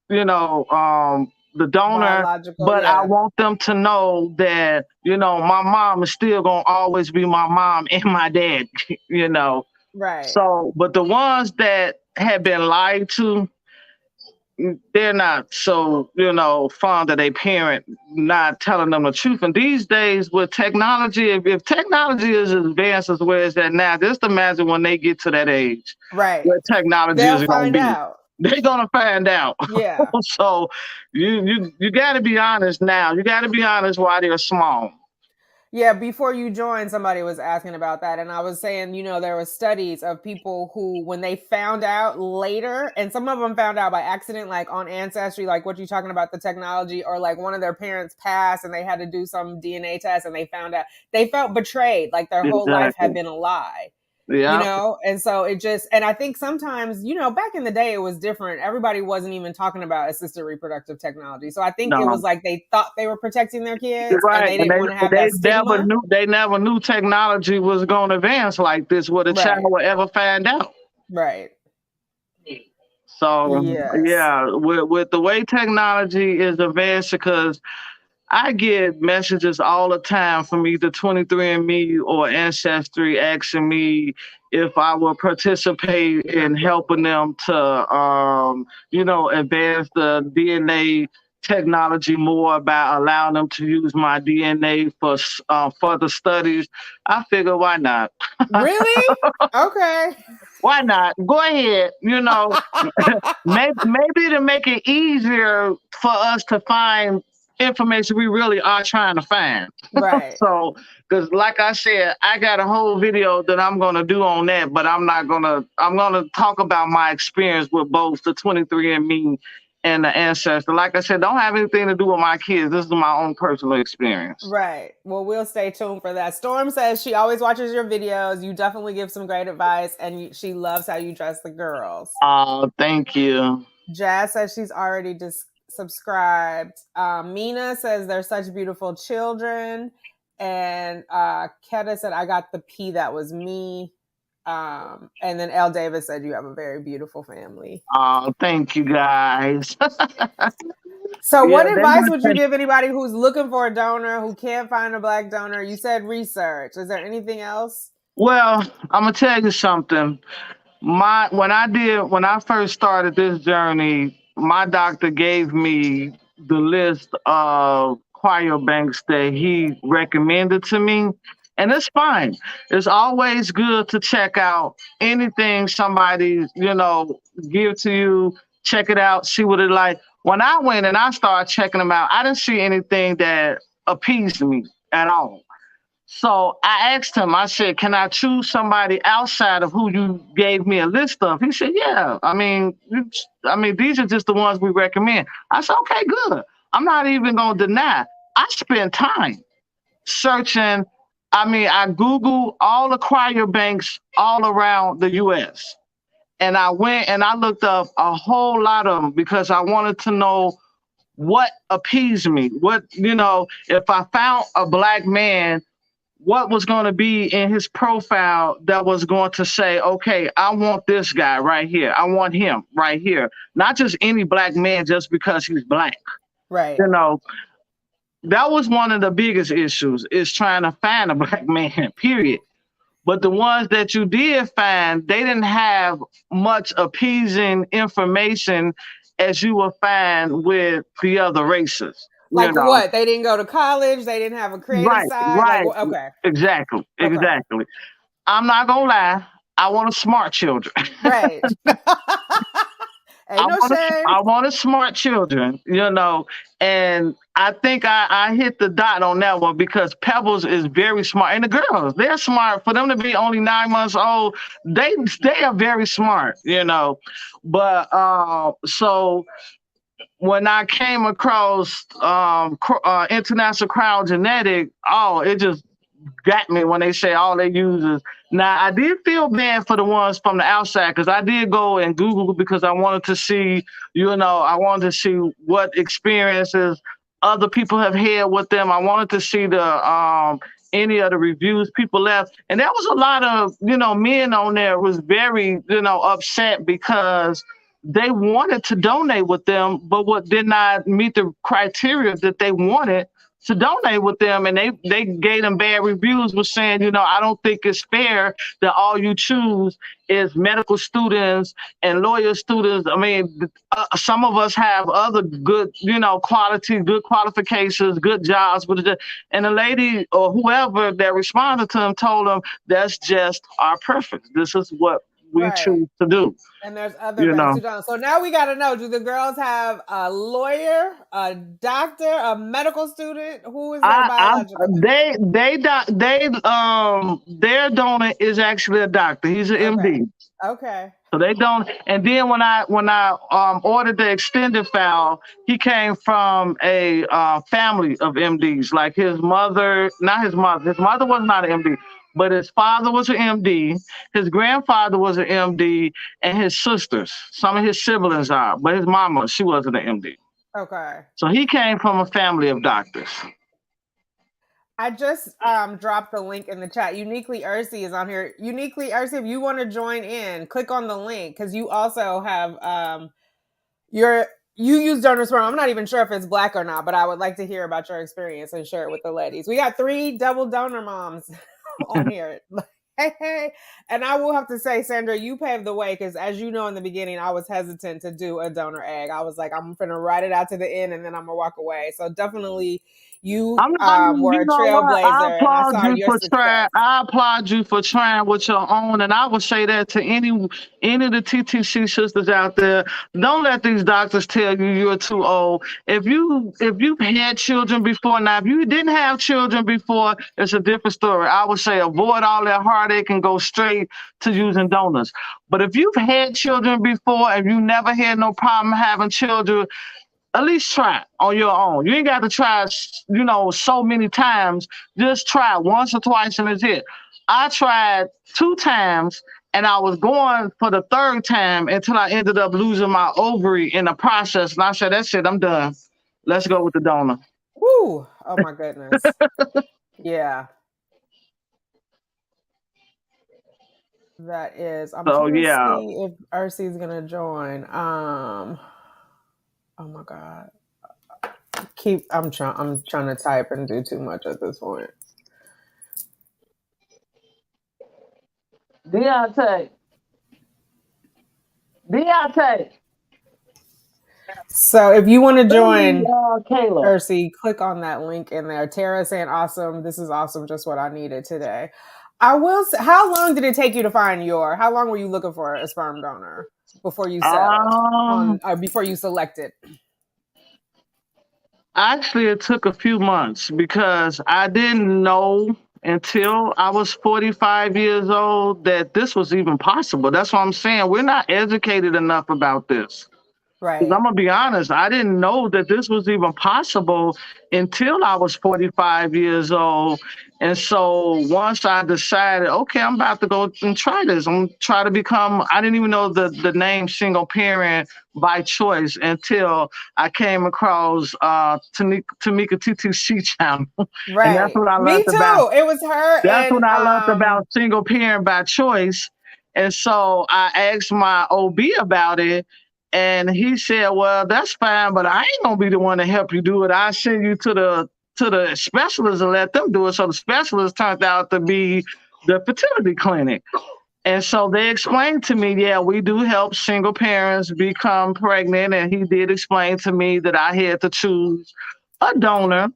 S2: you know, the donor,
S1: Biological,
S2: but I
S1: yeah.
S2: want them to know that, you know, my mom is still gonna always be my mom and my dad, you know.
S1: Right.
S2: So, but the ones that have been lied to, they're not so, you know, fond of their parent not telling them the truth. And these days with technology, if technology is as advanced as where it's at now, just imagine when they get to that age
S1: Right.
S2: where technology
S1: They'll
S2: is gonna
S1: find
S2: be.
S1: out.
S2: They're gonna find out.
S1: Yeah.
S2: So you gotta be honest now. You gotta be honest while they're small.
S1: Yeah, before you joined, somebody was asking about that. And I was saying, there were studies of people who, when they found out later, and some of them found out by accident, like on Ancestry, like what you're talking about, the technology, or like one of their parents passed and they had to do some DNA test and they found out, they felt betrayed, like their whole life had
S2: Exactly.
S1: been a lie.
S2: Yeah.
S1: And so it just, and I think sometimes, back in the day, it was different. Everybody wasn't even talking about assisted reproductive technology. So I think it
S2: No.
S1: was like they thought they were protecting their
S2: You're
S1: kids and
S2: right.
S1: they
S2: And
S1: didn't want to have
S2: they
S1: that
S2: never
S1: stigma.
S2: knew technology was gonna advance like this where the child
S1: Right.
S2: would ever find out.
S1: Right.
S2: So
S1: Yes.
S2: yeah, with the way technology is advancing, because I get messages all the time from either 23andMe or Ancestry asking me if I will participate in helping them to, you know, advance the DNA technology more, about allowing them to use my DNA for further studies. I figure, why not?
S1: Really? Okay.
S2: Why not? Go ahead. You know, maybe to make it easier for us to find information we really are trying to find.
S1: Right.
S2: So, because like I said, I got a whole video that I'm gonna do on that, but I'm gonna talk about my experience with both the 23andMe and the ancestor. Like I said, don't have anything to do with my kids. This is my own personal experience.
S1: Right. Well, we'll stay tuned for that. Storm says she always watches your videos. You definitely give some great advice, and she loves how you dress the girls.
S2: Thank you.
S1: Jazz says she's already subscribed. Mina says they're such beautiful children. And Keta said, I got the P, that was me. And then L. Davis said, you have a very beautiful family.
S2: Thank you guys.
S1: So
S2: Yeah,
S1: what
S2: they
S1: advice would you
S2: might.
S1: give anybody who's looking for a donor, who can't find a Black donor? You said research. Is there anything else?
S2: Well, I'm gonna tell you something. When I first started this journey, my doctor gave me the list of cryobanks that he recommended to me, and it's fine. It's always good to check out anything somebody, you know, give to you. Check it out, see what it like. When I went and I started checking them out, I didn't see anything that appeased me at all. So I asked him, I said, can I choose somebody outside of who you gave me a list of? He said, yeah. These are just the ones we recommend. I said, okay, good. I'm not even going to deny. I spent time searching. I Googled all the cryobanks all around the US. And I went and I looked up a whole lot of them because I wanted to know what appeased me. What, you know, if I found a Black man, what was going to be in his profile that was going to say, okay, I want this guy right here. I want him right here. Not just any Black man just because he's Black.
S1: Right.
S2: You know, that was one of the biggest issues, is trying to find a Black man, period. But the ones that you did find, they didn't have much appeasing information as you will find with the other races. You
S1: Like
S2: know,
S1: what? They didn't go to college. They didn't have a creative
S2: right,
S1: side. Like,
S2: right,
S1: okay.
S2: exactly,
S1: Okay.
S2: exactly. I'm not gonna lie. I want a smart children.
S1: Right. Ain't no shame.
S2: I wanted smart children, and I think I hit the dot on that one because Pebbles is very smart, and the girls they're smart. For them to be only 9 months old, they are very smart. But so when I came across International Crowd Genetic, oh, it just got me when they say all they use is. Now I did feel bad for the ones from the outside because I did go and Google because I wanted to see, I wanted to see what experiences other people have had with them. I wanted to see the any of the reviews people left, and there was a lot of men on there was very upset because they wanted to donate with them, but what did not meet the criteria that they wanted to donate with them, and they gave them bad reviews, was saying, I don't think it's fair that all you choose is medical students and lawyer students. I mean, some of us have other good, quality, good qualifications, good jobs, and the lady or whoever that responded to them told them that's just our preference. This is what we
S1: Right.
S2: choose to do.
S1: And there's other
S2: You
S1: vets
S2: know,
S1: who don't. So now we got to know: do the girls have a lawyer, a doctor, a medical student? Who is their
S2: I
S1: biological?
S2: their donor is actually a doctor. He's an
S1: Okay.
S2: MD.
S1: Okay.
S2: So they don't. And then when I ordered the extended file, he came from a family of MDs. Like his mother, not his mother. His mother was not an MD, but his father was an MD. His grandfather was an MD, and his sisters, some of his siblings are, but his mama, she wasn't an MD.
S1: Okay.
S2: So he came from a family of doctors.
S1: I just dropped the link in the chat. Uniquely Ursi is on here. Uniquely Ursi, if you want to join in, click on the link because you also have your you use donor sperm. I'm not even sure if it's black or not, but I would like to hear about your experience and share it with the ladies. We got 3 double donor moms on here. Hey. And I will have to say, Sandra, you paved the way because, as you know, in the beginning, I was hesitant to do a donor egg. I was like, I'm going to write it out to the end and then I'm going to walk away. So definitely, you
S2: I mean,
S1: were
S2: you
S1: a
S2: know what?
S1: trailblazer, and I saw your success.
S2: I applaud you for trying with your own, and I would say that to any of the TTC sisters out there. Don't let these doctors tell you you're too old. If you've had children before, now if you didn't have children before, it's a different story. I would say avoid all that heartache and go straight to using donors. But if you've had children before and you never had no problem having children, at least try it on your own. You ain't got to try, so many times. Just try it once or twice and it's it. I tried 2 times and I was going for the third time until I ended up losing my ovary in the process. And I said, that's it, I'm done. Let's go with the donor.
S1: Woo! Oh my goodness. Yeah, that is. I'm
S2: So
S1: trying to
S2: yeah.
S1: see if Ursi's gonna join. Oh my god. I'm trying to type and do too much at this point.
S2: Deontay. Deontay.
S1: So if you want to join
S2: Kayla.
S1: Ursi, click on that link in there. Tara saying, awesome. This is awesome. Just what I needed today. I will say, how long did it take you to find how long were you looking for a sperm donor before you settled before you selected?
S2: Actually, it took a few months because I didn't know until I was 45 years old that this was even possible. That's what I'm saying. We're not educated enough about this. Because
S1: Right.
S2: I'm gonna be honest, I didn't know that this was even possible until I was 45 years old. And so once I decided, okay, I'm about to go and try this. I'm try to become. I didn't even know the name single parent by choice until I came across Tanika TTC channel, and that's
S1: Right.
S2: what I
S1: Me
S2: learned about.
S1: too. It was her
S2: That's
S1: and
S2: when I learned about single parent by choice. And so I asked my OB about it. And he said, well, that's fine, but I ain't gonna be the one to help you do it. I send you to the specialist and let them do it. So the specialist turned out to be the fertility clinic. And so they explained to me, yeah, we do help single parents become pregnant. And he did explain to me that I had to choose a donor,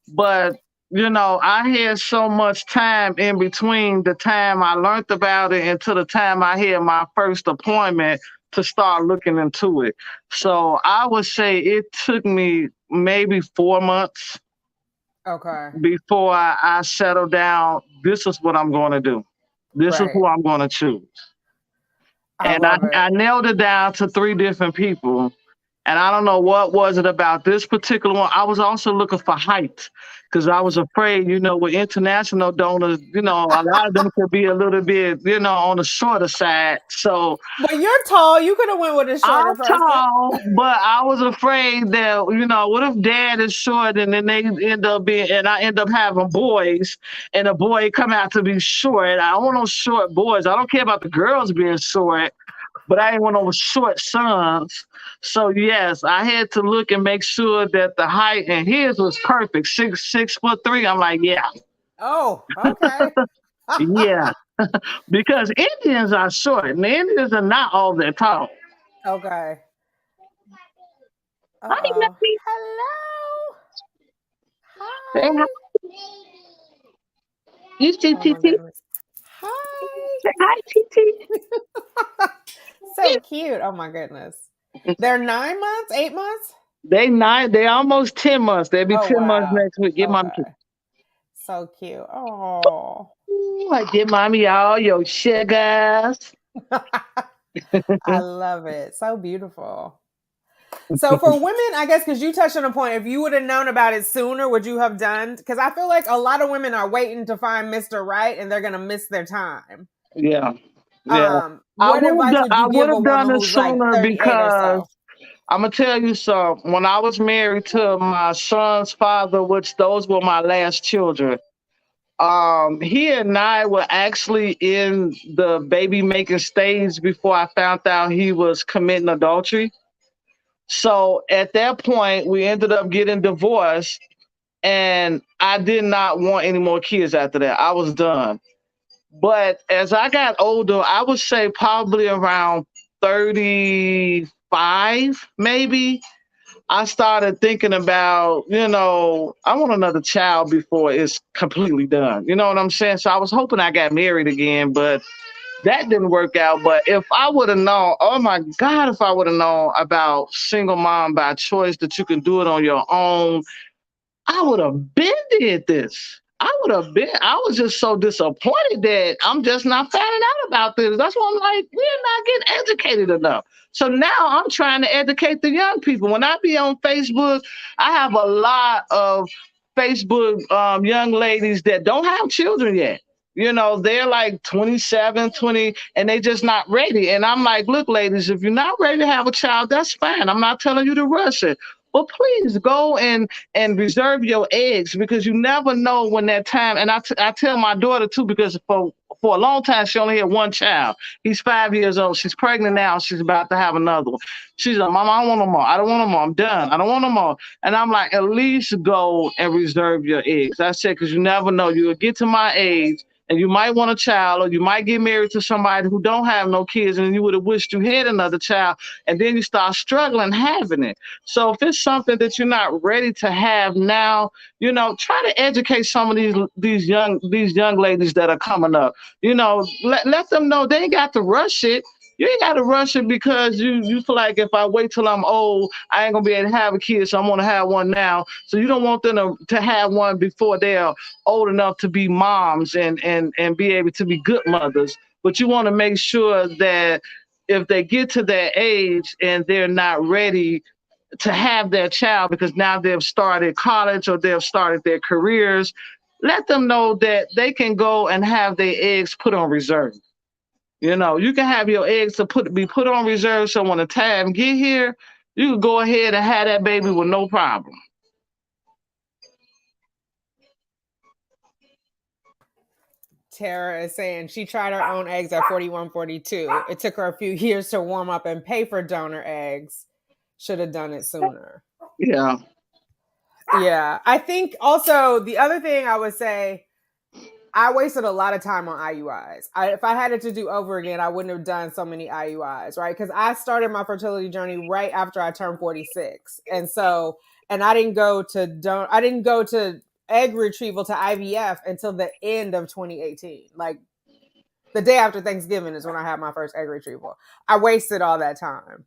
S2: but I had so much time in between the time I learned about it until the time I had my first appointment to start looking into it. So I would say it took me maybe 4 months
S1: Okay.
S2: before I settled down. This is what I'm going to do. This is
S1: Right.
S2: who I'm going to choose.
S1: I
S2: And
S1: love it.
S2: I nailed it down to three different people. And I don't know what was it about this particular one. I was also looking for height because I was afraid, with international donors, a lot of them could be a little bit, on the shorter side. So
S1: But you're tall. You could have went with a
S2: I'm
S1: shorter person.
S2: tall, but I was afraid that, what if dad is short and then they end up being, and I end up having boys and a boy come out to be short. I don't want no short boys. I don't care about the girls being short, but I didn't want no short sons. So yes, I had to look and make sure that the height and his was perfect. 6'3". I'm like, yeah,
S1: Oh, okay.
S2: yeah. Because Indians are short and the Indians are not all that tall.
S1: Okay.
S2: Hi,
S1: Uh-oh.
S2: Lucky.
S1: Hello.
S2: Say hi.
S1: Hi.
S2: You see
S1: Oh my
S2: TT?
S1: goodness. Hi.
S2: Say hi, TT.
S1: So cute. Oh my goodness. They're 9 months, 8 months?
S2: They almost 10 months. They'll be
S1: Oh
S2: 10 months
S1: wow.
S2: next week. Get mommy kiss.
S1: Okay. So cute. Oh.
S2: I give mommy all your sugars.
S1: I love it. So beautiful. So for women, I guess because you touched on a point, if you would have known about it sooner, would you have done? Because I feel like a lot of women are waiting to find Mr. Right and they're gonna miss their time.
S2: Yeah, yeah. I
S1: What
S2: would have
S1: advice
S2: done.
S1: would
S2: I
S1: you
S2: would
S1: give a
S2: have done
S1: woman
S2: it
S1: who's like
S2: sooner
S1: 38 or
S2: because
S1: so?
S2: I'm gonna tell you something. When I was married to my son's father, which those were my last children, he and I were actually in the baby making stage before I found out he was committing adultery. So at that point, we ended up getting divorced, and I did not want any more kids after that. I was done. But as I got older, I would say probably around 35, maybe, I started thinking about, I want another child before it's completely done. You know what I'm saying? So I was hoping I got married again, but that didn't work out. But if I would have known, oh my God, if I would have known about single mom by choice, that you can do it on your own, I would have been did this. I would have been. I was just so disappointed that I'm just not finding out about this. That's why I'm like, we're not getting educated enough. So now I'm trying to educate the young people. When I be on Facebook, I have a lot of Facebook young ladies that don't have children yet. They're like 27, 20, and they just not ready. And I'm like, look, ladies, if you're not ready to have a child, that's fine. I'm not telling you to rush it. But please go and reserve your eggs because you never know when that time. And I tell my daughter too because for a long time she only had one child. He's 5 years old. She's pregnant now. She's about to have another one. She's like, Mama, I don't want no more. I don't want no more. I'm done. I don't want no more. And I'm like, at least go and reserve your eggs. I said because you never know. You'll get to my age. And you might want a child, or you might get married to somebody who don't have no kids, and you would have wished you had another child, and then you start struggling having it. So if it's something that you're not ready to have now, try to educate some of these young ladies that are coming up. Let them know they ain't got to rush it. You ain't got to rush it because you feel like if I wait till I'm old, I ain't gonna be able to have a kid, so I'm gonna have one now. So you don't want them to have one before they're old enough to be moms and be able to be good mothers. But you want to make sure that if they get to that age and they're not ready to have their child because now they've started college or they've started their careers, let them know that they can go and have their eggs put on reserve. You can have your eggs be put on reserve so when the time get here, you can go ahead and have that baby with no problem.
S1: Tara is saying she tried her own eggs at 41, 42. It took her a few years to warm up and pay for donor eggs. Should have done it sooner.
S2: Yeah.
S1: Yeah. I think also the other thing I would say, I wasted a lot of time on IUIs. If I had it to do over again, I wouldn't have done so many IUIs, right? Because I started my fertility journey right after I turned 46. And I didn't go to egg retrieval to IVF until the end of 2018. Like The day after Thanksgiving is when I had my first egg retrieval. I wasted all that time.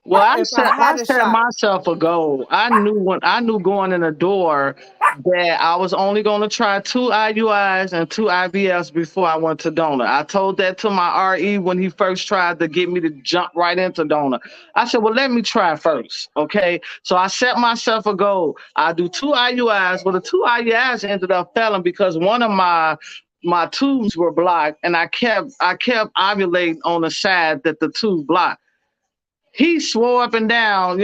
S2: Well,
S1: If I
S2: I
S1: had a
S2: set
S1: shot,
S2: myself a goal. I knew going in the door that I was only going to try 2 IUIs and 2 IVFs before I went to donor. I told that to my RE when he first tried to get me to jump right into donor. I said, "Well, let me try first, okay?" So I set myself a goal. I do 2 IUIs. Well, the 2 IUIs ended up failing because one of my tubes were blocked, and I kept ovulating on the side that the tube blocked. He swore up and down,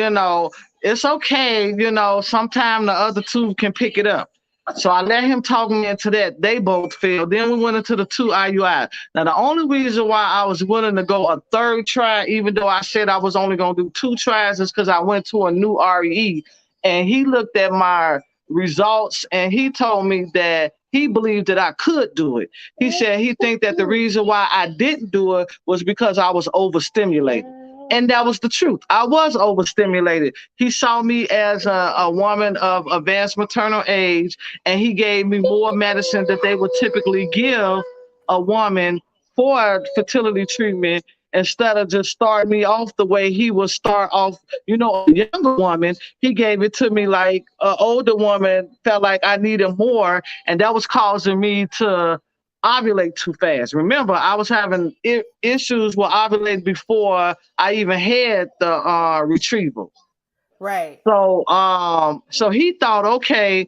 S2: it's okay, sometime the other two can pick it up. So I let him talk me into that. They both failed. Then we went into the 2 IUI. Now, the only reason why I was willing to go a third try, even though I said I was only going to do 2 tries, is because I went to a new RE and he looked at my results and he told me that he believed that I could do it. He said he think that the reason why I didn't do it was because I was overstimulated. And that was the truth. I was overstimulated. He saw me as a woman of advanced maternal age, and he gave me more medicine that they would typically give a woman for fertility treatment instead of just starting me off the way he would start off, a younger woman. He gave it to me like an older woman felt like I needed more, and that was causing me to ovulate too fast. Remember, I was having issues with ovulating before I even had the retrieval.
S1: right,
S2: So he thought, okay,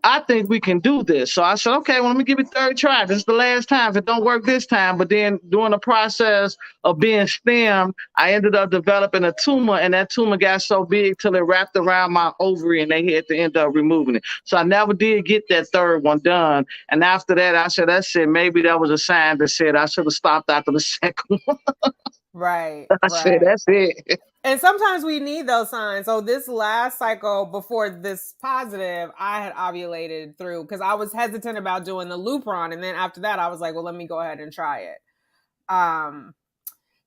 S2: I think we can do this. So I said, okay, well, let me give it third try. This is the last time. If it don't work this time, but then during the process of being stemmed, I ended up developing a tumor, and that tumor got so big till it wrapped around my ovary, and they had to end up removing it. So I never did get that third one done. And after that, I said, that's it. Maybe that was a sign that said I should have stopped after the second one.
S1: right,
S2: I said,
S1: right.
S2: that's it.
S1: And sometimes we need those signs. So this last cycle before this positive, I had ovulated through because I was hesitant about doing the Lupron, and then after that, I was like, well, let me go ahead and try it. Um,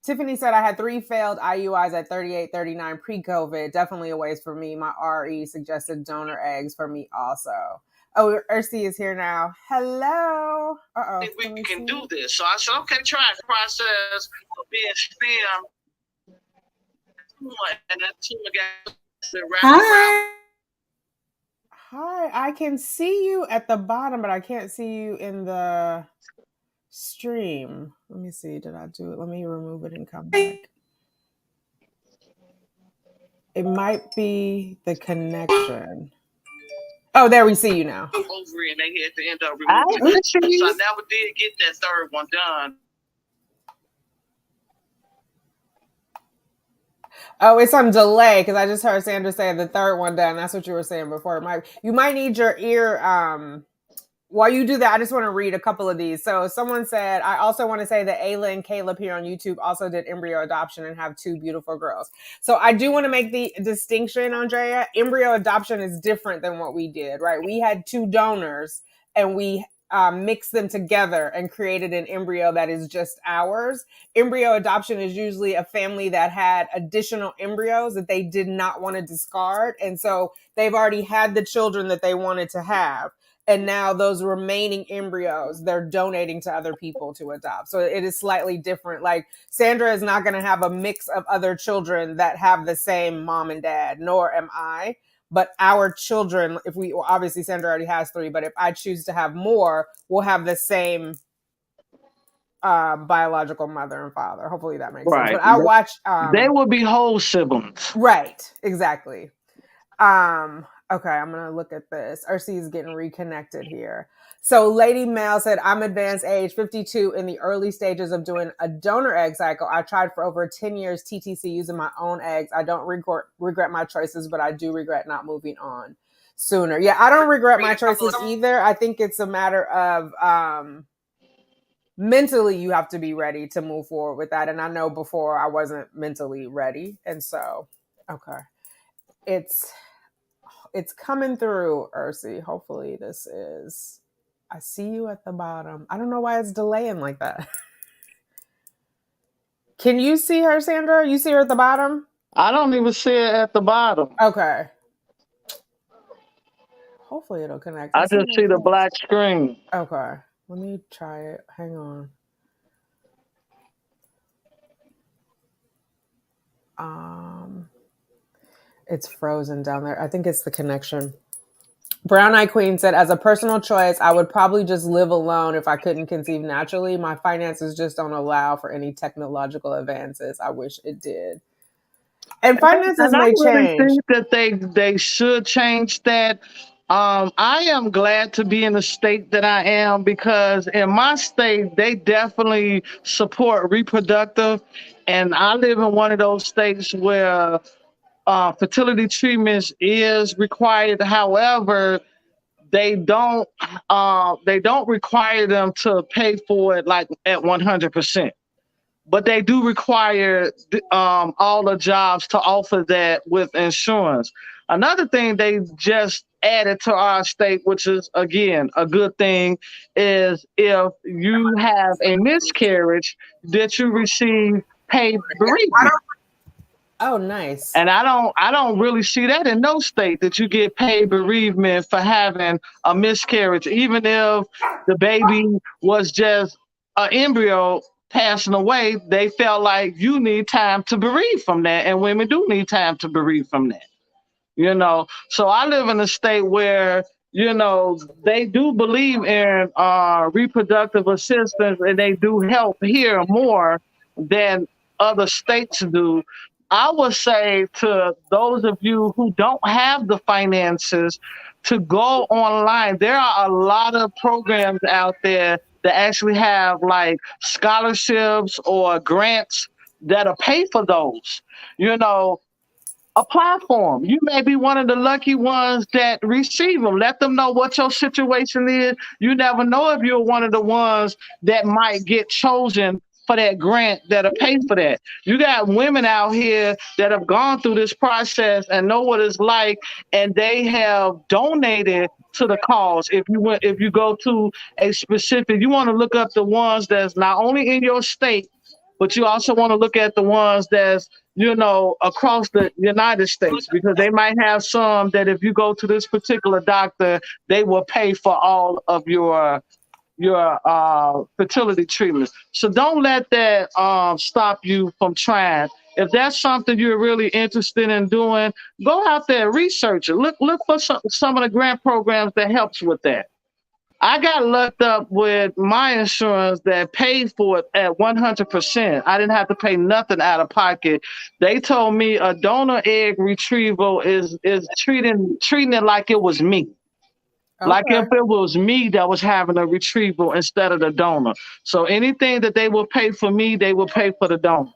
S1: Tiffany said I had 3 failed IUIs at 38, 39 pre-COVID. Definitely a waste for me. My RE suggested donor eggs for me also. Oh, Ursi is here now. Hello.
S2: I think we can do this. So I said, okay, try the process of being stemmed. And that tumor got wrapped around.
S3: Hi.
S1: Hi, I can see you at the bottom, but I can't see you in the stream. Let me see. Did I do it? Let me remove it and come back. It might be the connection. Oh, there we see you now.
S2: Ovary, and they had to end up removing it. So I never did get that third one done.
S1: Oh, it's on delay because I just heard Sandra say the third one done. That's what you were saying before. You might need your ear. While you do that, I just want to read a couple of these. So someone said, I also want to say that Ayla and Caleb here on YouTube also did embryo adoption and have 2 beautiful girls. So I do want to make the distinction, Andrea. Embryo adoption is different than what we did, right? We had 2 donors and we mixed them together and created an embryo that is just ours. Embryo adoption is usually a family that had additional embryos that they did not want to discard. And so they've already had the children that they wanted to have. And now those remaining embryos, they're donating to other people to adopt. So it is slightly different. Like Sandra is not going to have a mix of other children that have the same mom and dad, nor am I. But our children, if we, obviously Sandra already has 3, but if I choose to have more, we'll have the same biological mother and father. Hopefully that makes sense.
S2: Right.
S1: But I watch.
S2: They would be whole siblings.
S1: Right. Exactly. Okay, I'm gonna look at this. RC is getting reconnected here. So Lady Mel said, I'm advanced age 52 in the early stages of doing a donor egg cycle. I tried for over 10 years TTC using my own eggs. I don't regret my choices, but I do regret not moving on sooner. Yeah, I don't regret my choices either. I think it's a matter of mentally you have to be ready to move forward with that. And I know before I wasn't mentally ready. And so, okay. It's coming through, Ursi. Hopefully this is. I see you at the bottom. I don't know why it's delaying like that. Can you see her, Sandra? You see her at the bottom?
S2: I don't even see it at the bottom.
S1: Okay. Hopefully it'll connect.
S2: I just see the black screen.
S1: Okay. Let me try it. Hang on. It's frozen down there. I think it's the connection. Brown Eye Queen said, as a personal choice, I would probably just live alone if I couldn't conceive naturally. My finances just don't allow for any technological advances. I wish it did. And finances
S2: And I
S1: may
S2: really
S1: change.
S2: think that they should change that. I am glad to be in the state that I am because in my state they definitely support reproductive, and I live in one of those states where fertility treatments is required. However, they don't require them to pay for it like at 100%, but they do require all the jobs to offer that with insurance. Another thing they just added to our state, which is again a good thing, is if you have a miscarriage, that you receive paid bereavement.
S1: Oh, nice.
S2: And I don't really see that in no state that you get paid bereavement for having a miscarriage, even if the baby was just an embryo passing away. They felt like you need time to bereave from that, and women do need time to bereave from that. So I live in a state where they do believe in reproductive assistance, and they do help here more than other states do. I would say to those of you who don't have the finances to go online, there are a lot of programs out there that actually have like scholarships or grants that'll pay for those. You know, Apply for them. You may be one of the lucky ones that receive them. Let them know what your situation is. You never know if you're one of the ones that might get chosen for that grant that'll pay for that. You got women out here that have gone through this process and know what it's like, and they have donated to the cause. If you go to a specific, you want to look up the ones that's not only in your state, but you also want to look at the ones that's across the United States, because they might have some that if you go to this particular doctor, they will pay for all of your fertility treatments. So don't let that stop you from trying. If that's something you're really interested in doing, go out there, research it. Look for some of the grant programs that helps with that. I got looked up with my insurance that paid for it at 100%. I didn't have to pay nothing out of pocket. They told me a donor egg retrieval is treating it like it was me. Like if
S1: Okay.
S2: it was me that was having a retrieval instead of the donor. So anything that they will pay for me, they will pay for the donor.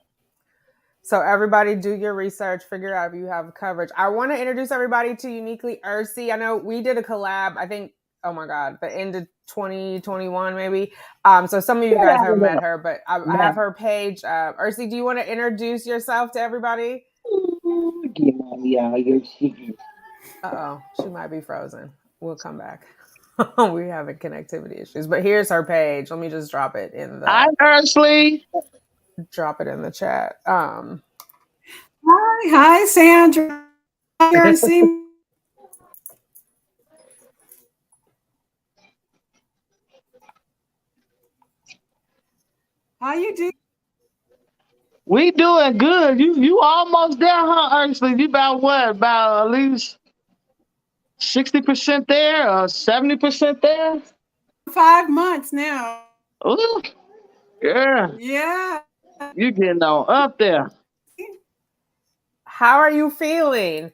S1: So everybody do your research, figure out if you have coverage. I want to introduce everybody to Uniquely Ursi. I know we did a collab, I think, oh my God, the end of 2021 maybe. So some of you
S2: Get
S1: guys
S2: out
S1: have
S2: of
S1: met
S2: there.
S1: her, but I have
S2: Now,
S1: her page. Ursi, do you want to introduce yourself to everybody?
S3: Get mommy out your secret.
S1: Uh-oh, she might be frozen. We'll come back. We having connectivity issues, but here's her page. Let me just
S2: hi, Ursley.
S1: drop it in the chat.
S4: Hi, Sandra. Here, see. How you do?
S2: We doing good. You almost there, huh, Ursley? You about what? About at least 60% there or 70% there?
S4: 5 months now.
S2: Ooh, yeah.
S4: Yeah.
S2: You getting on up there.
S1: How are you feeling?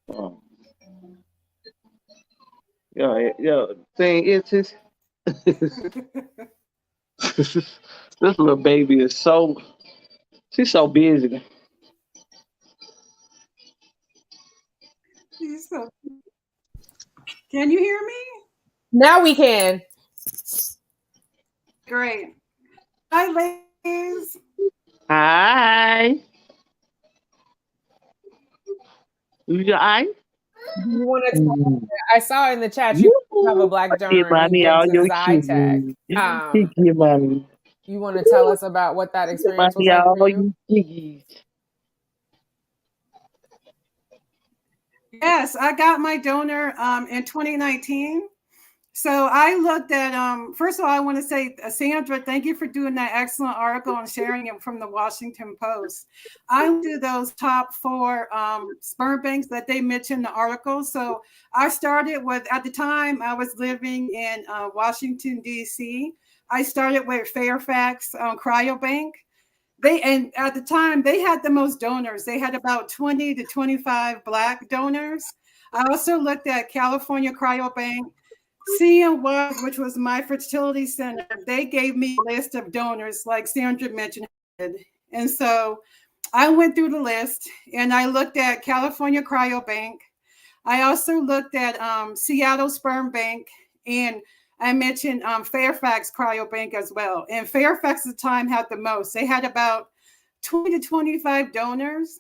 S2: Oh, thing is this little baby is she's so busy.
S4: So, can you hear me?
S1: Now we can.
S4: Great. Hi, ladies.
S2: Hi. You all right?
S1: Do you want to?
S2: Mm.
S1: I saw in the chat you have a
S2: You
S1: black
S2: give
S1: donor and he
S2: mommy
S1: went
S2: all
S1: to
S2: your
S1: Zytec.
S2: kisses. He give mommy.
S1: You want to tell us about what that
S2: Give
S1: experience was
S2: mommy
S1: like for
S2: all
S1: you?
S2: your kisses.
S4: Yes, I got my donor in 2019. So I looked at first of all, I want to say Sandra, thank you for doing that excellent article and sharing it from the Washington Post. I do those top 4 sperm banks that they mentioned in the article. So I started with, at the time I was living in Washington D.C. I started with Fairfax Cryobank. And at the time they had the most donors. They had about 20 to 25 Black donors. I also looked at California Cryobank. CNY, which was my fertility center, they gave me a list of donors, like Sandra mentioned. And so I went through the list and I looked at California Cryobank. I also looked at Seattle Sperm Bank, and I mentioned Fairfax Cryobank as well. And Fairfax at the time had the most. They had about 20 to 25 donors.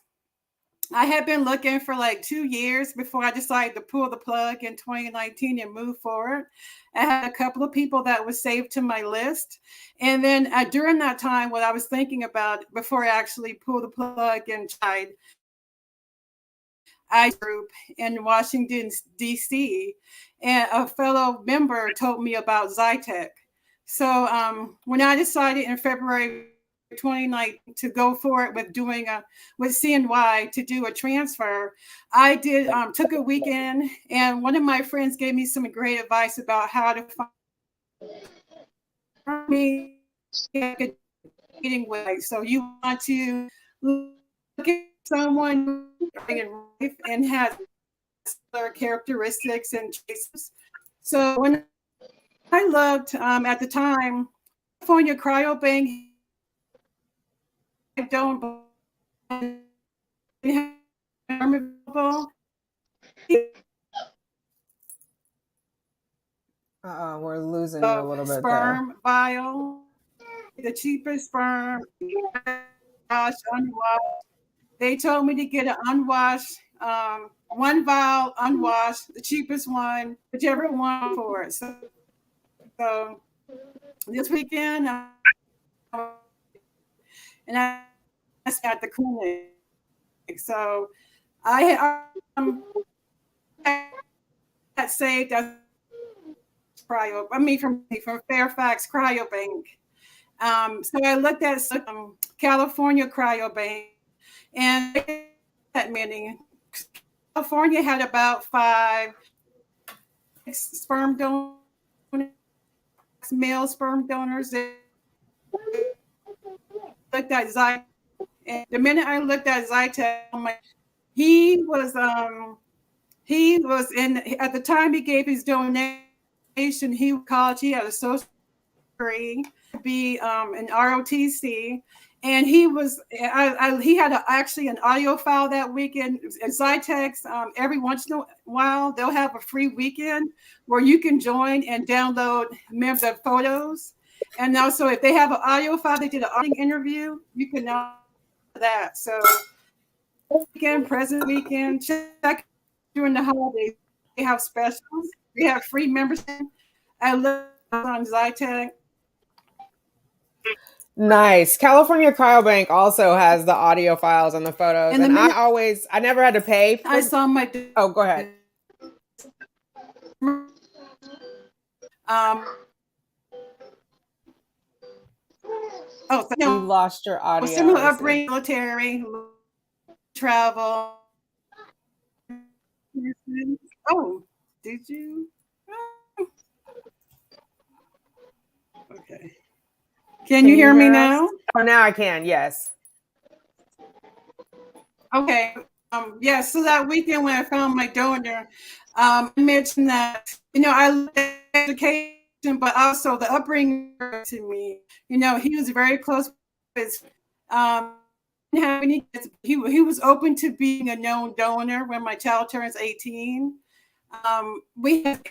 S4: I had been looking for like 2 years before I decided to pull the plug in 2019 and move forward. I had a couple of people that was saved to my list. And then during that time, what I was thinking about before I actually pulled the plug and tried, I group in Washington, D.C., and a fellow member told me about Zytec. So when I decided in February 2019 to go for it with doing with CNY to do a transfer, I did took a weekend, and one of my friends gave me some great advice about how to find me dating way. So you want to look at someone in life and has similar characteristics and traits. So when I looked at the time, California Cryobank, I don't available.
S1: We're losing you a little bit there.
S4: Sperm vial, the cheapest sperm, unwashed. They told me to get an unwashed, one vial, unwashed, the cheapest one, whichever one for it. So this weekend, and I at the clinic. So I got saved as from Fairfax Cryobank. So I looked at California Cryobank, and that many. California had about 5 sperm donors, male sperm donors. They looked at Zytec, and the minute I looked at Zytec, he was in, at the time he gave his donation, he was college, he had a social degree, be an ROTC, and he was he had actually an audio file that weekend. Zytex, every once in a while they'll have a free weekend where you can join and download the photos, and also if they have an audio file, they did an audio interview, you can know that. So weekend, present weekend, check during the holidays. They have specials. They have free membership. I look on Zytec.
S1: Nice. California Cryobank also has the audio files and the photos. And I never had to pay.
S4: I saw my.
S1: Oh, go ahead.
S4: You
S1: lost your audio.
S4: Similar upbringing, military, travel. Oh, did you? Okay. Can you hear me now?
S1: Oh, now I can. Yes.
S4: Okay. Yeah. So that weekend when I found my donor, I mentioned that I looked at education, but also the upbringing to me. He was very close with his. He was open to being a known donor when my child turns 18. We had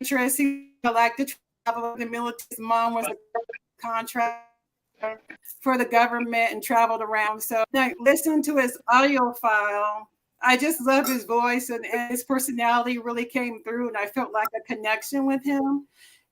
S4: interest. He liked to travel with the military. His mom was a contractor for the government and traveled around. So I listened to his audio file. I just love his voice, and his personality really came through, and I felt like a connection with him.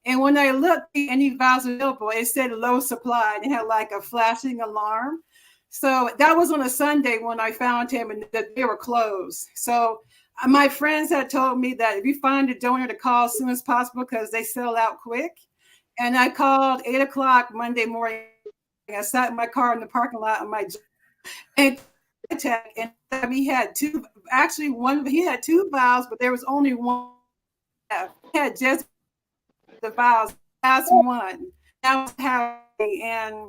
S4: And when I looked, any vials available, it said low supply, and it had like a flashing alarm. So that was on a Sunday when I found him, and they were closed. So My friends had told me that if you find a donor, to call as soon as possible because they sell out quick. And I called 8 o'clock Monday morning. I sat in my car in the parking lot on my and he had two. Actually, he had two vials, but there was only one left. He had just the vials, last one. I was happy, and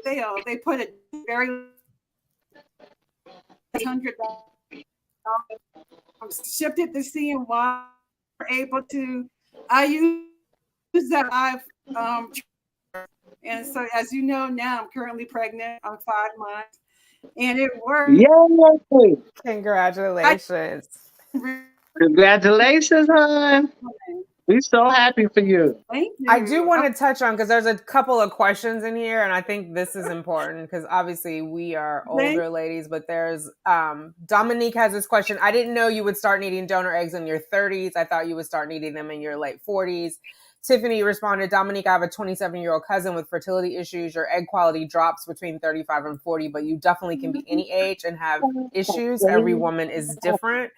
S4: they put a very $100, shipped it to CNY. Were able to. I use that. And so, as you know, now I'm currently pregnant. I'm 5 months, and it worked.
S3: Yay!
S1: Congratulations.
S2: Congratulations, hon. We're so happy for you.
S4: Thank you.
S1: I do want to touch on, because there's a couple of questions in here, and I think this is important because obviously we are older ladies, but there's Dominique has this question. I didn't know you would start needing donor eggs in your 30s. I thought you would start needing them in your late 40s. Tiffany responded, Dominique, I have a 27-year-old cousin with fertility issues. Your egg quality drops between 35 and 40, but you definitely can be any age and have issues. Every woman is different.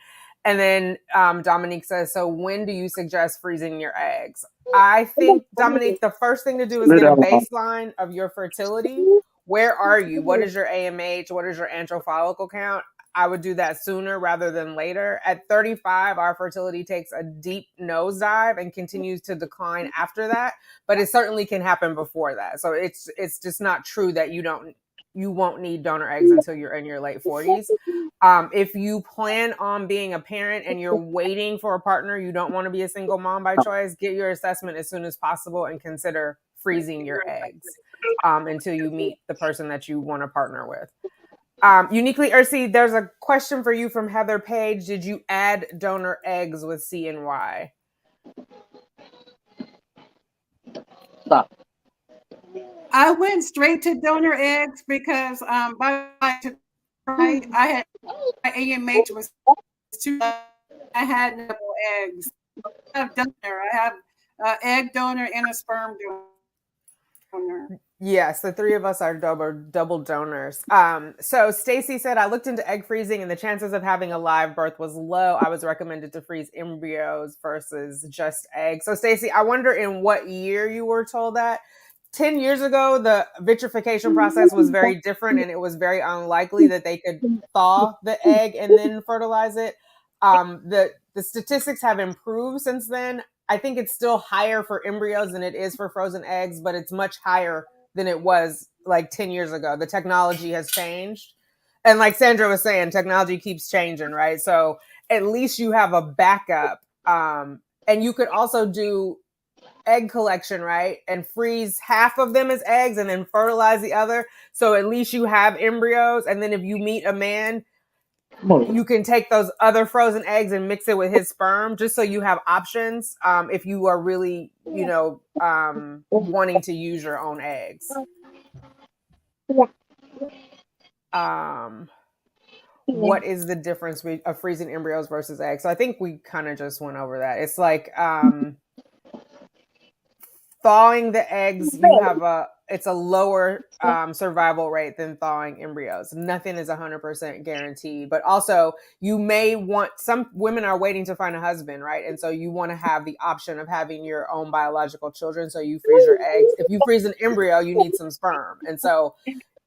S1: And then Dominique says, so when do you suggest freezing your eggs? I think, Dominique, the first thing to do is get a baseline of your fertility. Where are you? What is your AMH? What is your antral follicle count? I would do that sooner rather than later. At 35, our fertility takes a deep nosedive and continues to decline after that, but it certainly can happen before that. So it's just not true that you won't need donor eggs until you're in your late 40s. If you plan on being a parent and you're waiting for a partner, you don't want to be a single mom by choice, get your assessment as soon as possible and consider freezing your eggs until you meet the person that you want to partner with. Uniquely Ursi, there's a question for you from Heather Page. Did you add donor eggs with CNY?
S3: Stop.
S4: I went straight to donor eggs because I had my AMH was 2. I had no eggs. I have donor. I have egg donor and a sperm donor.
S1: Yes, the three of us are double donors. So Stacy said, I looked into egg freezing and the chances of having a live birth was low. I was recommended to freeze embryos versus just eggs. So Stacy, I wonder in what year you were told that. 10 years ago, the vitrification process was very different and it was very unlikely that they could thaw the egg and then fertilize it. The statistics have improved since then. I think it's still higher for embryos than it is for frozen eggs, but it's much higher than it was like 10 years ago. The technology has changed. And like Sandra was saying, technology keeps changing, right? So at least you have a backup. And you could also do egg collection, right? And freeze half of them as eggs and then fertilize the other. So at least you have embryos. And then if you meet a man, you can take those other frozen eggs and mix it with his sperm, just so you have options if you are really, wanting to use your own eggs. What is the difference of freezing embryos versus eggs? So I think we kind of just went over that. It's like thawing the eggs, it's a lower survival rate than thawing embryos. Nothing is 100% guaranteed, but also some women are waiting to find a husband, right? And so you want to have the option of having your own biological children. So you freeze your eggs. If you freeze an embryo, you need some sperm. And so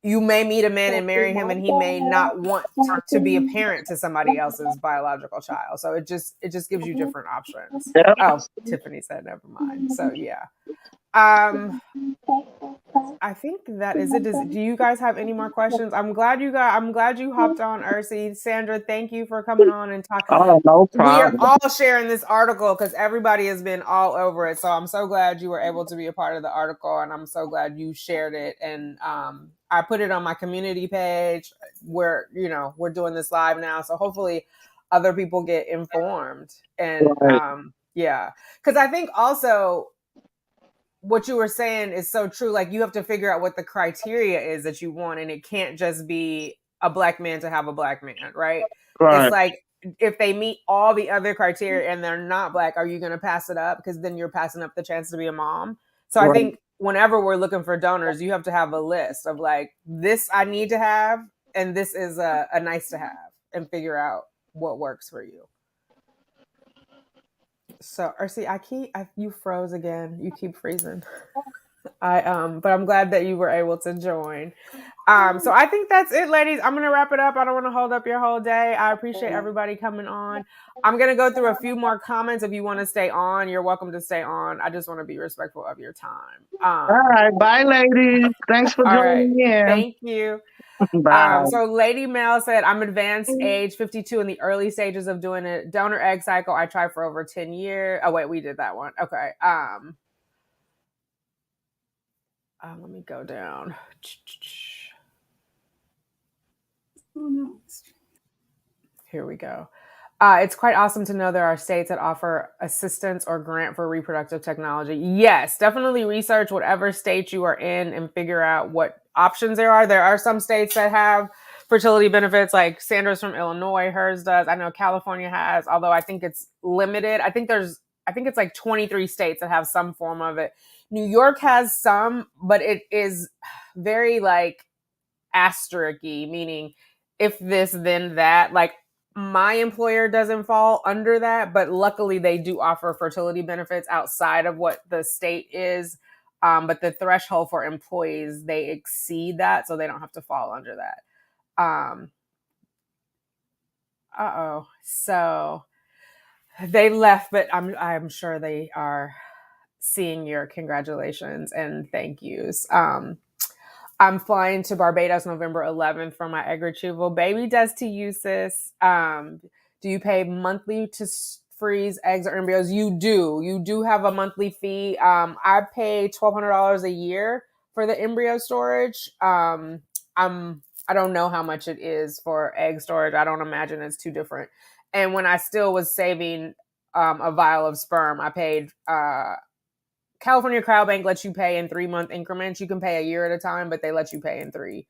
S1: you may meet a man and marry him and he may not want to be a parent to somebody else's biological child. So it just gives you different options. Oh, Tiffany said, never mind. So yeah. I think that is it. Do you guys have any more questions? I'm glad you hopped on, Ursi. Sandra, thank you for coming on and talking.
S3: Oh, no problem.
S1: We are all sharing this article because everybody has been all over it. So I'm so glad you were able to be a part of the article, and I'm so glad you shared it. And I put it on my community page where, we're doing this live now. So hopefully other people get informed. And yeah, because I think also what you were saying is so true. Like, you have to figure out what the criteria is that you want, and it can't just be a black man to have a black man, right? It's like, if they meet all the other criteria and they're not black, are you going to pass it up? Because then you're passing up the chance to be a mom. So I think whenever we're looking for donors, you have to have a list of like, this I need to have, and this is a nice to have, and figure out what works for you. So, Ursi, you froze again. You keep freezing. But I'm glad that you were able to join. So I think that's it, ladies. I'm gonna wrap it up. I don't want to hold up your whole day. I appreciate everybody coming on. I'm gonna go through a few more comments. If you want to stay on, you're welcome to stay on. I just want to be respectful of your time.
S2: All right, bye, ladies. Thanks for
S1: All right,
S2: joining in.
S1: thank you.
S2: Bye.
S1: So Lady Mel said, I'm advanced age 52 in the early stages of doing a donor egg cycle. I tried for over 10 years. Oh, wait, we did that one. Okay. Let me go down. Here we go. It's quite awesome to know there are states that offer assistance or grant for reproductive technology. Yes, definitely research whatever state you are in and figure out what options there are. There are some states that have fertility benefits, like Sandra's from Illinois, hers does. I know California has, although I think it's limited. I think it's like 23 states that have some form of it. New York has some, but it is very like asterisk-y, meaning if this, then that. Like, my employer doesn't fall under that, but luckily they do offer fertility benefits outside of what the state is. But the threshold for employees, they exceed that, so they don't have to fall under that. So they left, but I'm sure they are seeing your congratulations and thank yous. I'm flying to Barbados November 11th for my egg retrieval. Baby does to you, sis. Do you pay monthly to freeze eggs or embryos? You do. You do have a monthly fee. I pay $1,200 a year for the embryo storage. I don't know how much it is for egg storage. I don't imagine it's too different. And when I still was saving a vial of sperm, I paid California Cryobank lets you pay in 3-month increments. You can pay a year at a time, but they let you pay in 3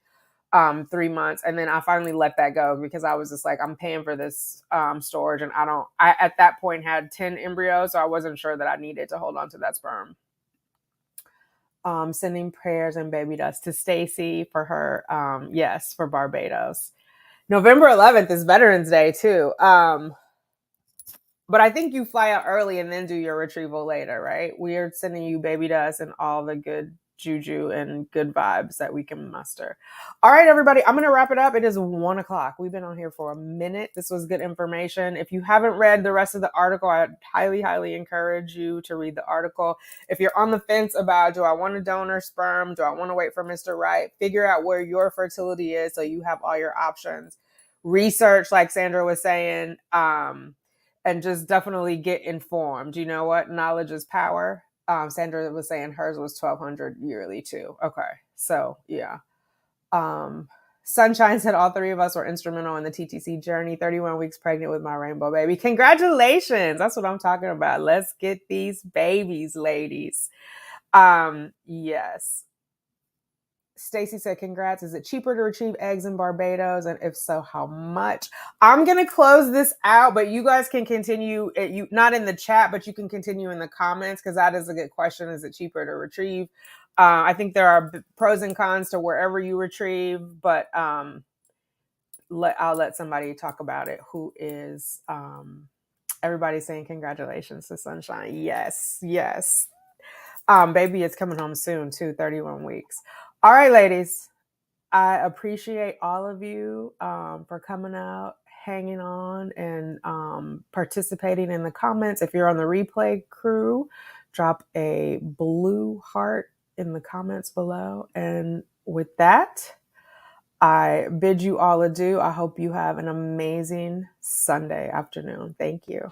S1: months. And then I finally let that go because I was just like, I'm paying for this storage, and I at that point had 10 embryos, so I wasn't sure that I needed to hold on to that sperm. Sending prayers and baby dust to Stacy for her, yes, for Barbados. November 11th is Veterans Day too. But I think you fly out early and then do your retrieval later, right? We are sending you baby dust and all the good juju and good vibes that we can muster. All right, everybody, I'm going to wrap it up. It is 1 o'clock. We've been on here for a minute. This was good information. If you haven't read the rest of the article, I highly, highly encourage you to read the article. If you're on the fence about, do I want to donor sperm? Do I want to wait for Mr. Right? Figure out where your fertility is so you have all your options. Research, like Sandra was saying, and just definitely get informed. You know what? Knowledge is power. Sandra was saying hers was $1,200 yearly too. Okay. So yeah. Sunshine said all 3 of us were instrumental in the TTC journey. 31 weeks pregnant with my rainbow baby. Congratulations. That's what I'm talking about. Let's get these babies, ladies. Yes. Stacy said, congrats. Is it cheaper to retrieve eggs in Barbados? And if so, how much? I'm going to close this out, but you guys can continue, not in the chat, but you can continue in the comments, because that is a good question. Is it cheaper to retrieve? I think there are pros and cons to wherever you retrieve, but I'll let somebody talk about it. Who is everybody's saying congratulations to Sunshine. Yes, yes. Baby is coming home soon too, 31 weeks. All right, ladies, I appreciate all of you for coming out, hanging on, and participating in the comments. If you're on the replay crew, drop a blue heart in the comments below. And with that, I bid you all adieu. I hope you have an amazing Sunday afternoon. Thank you.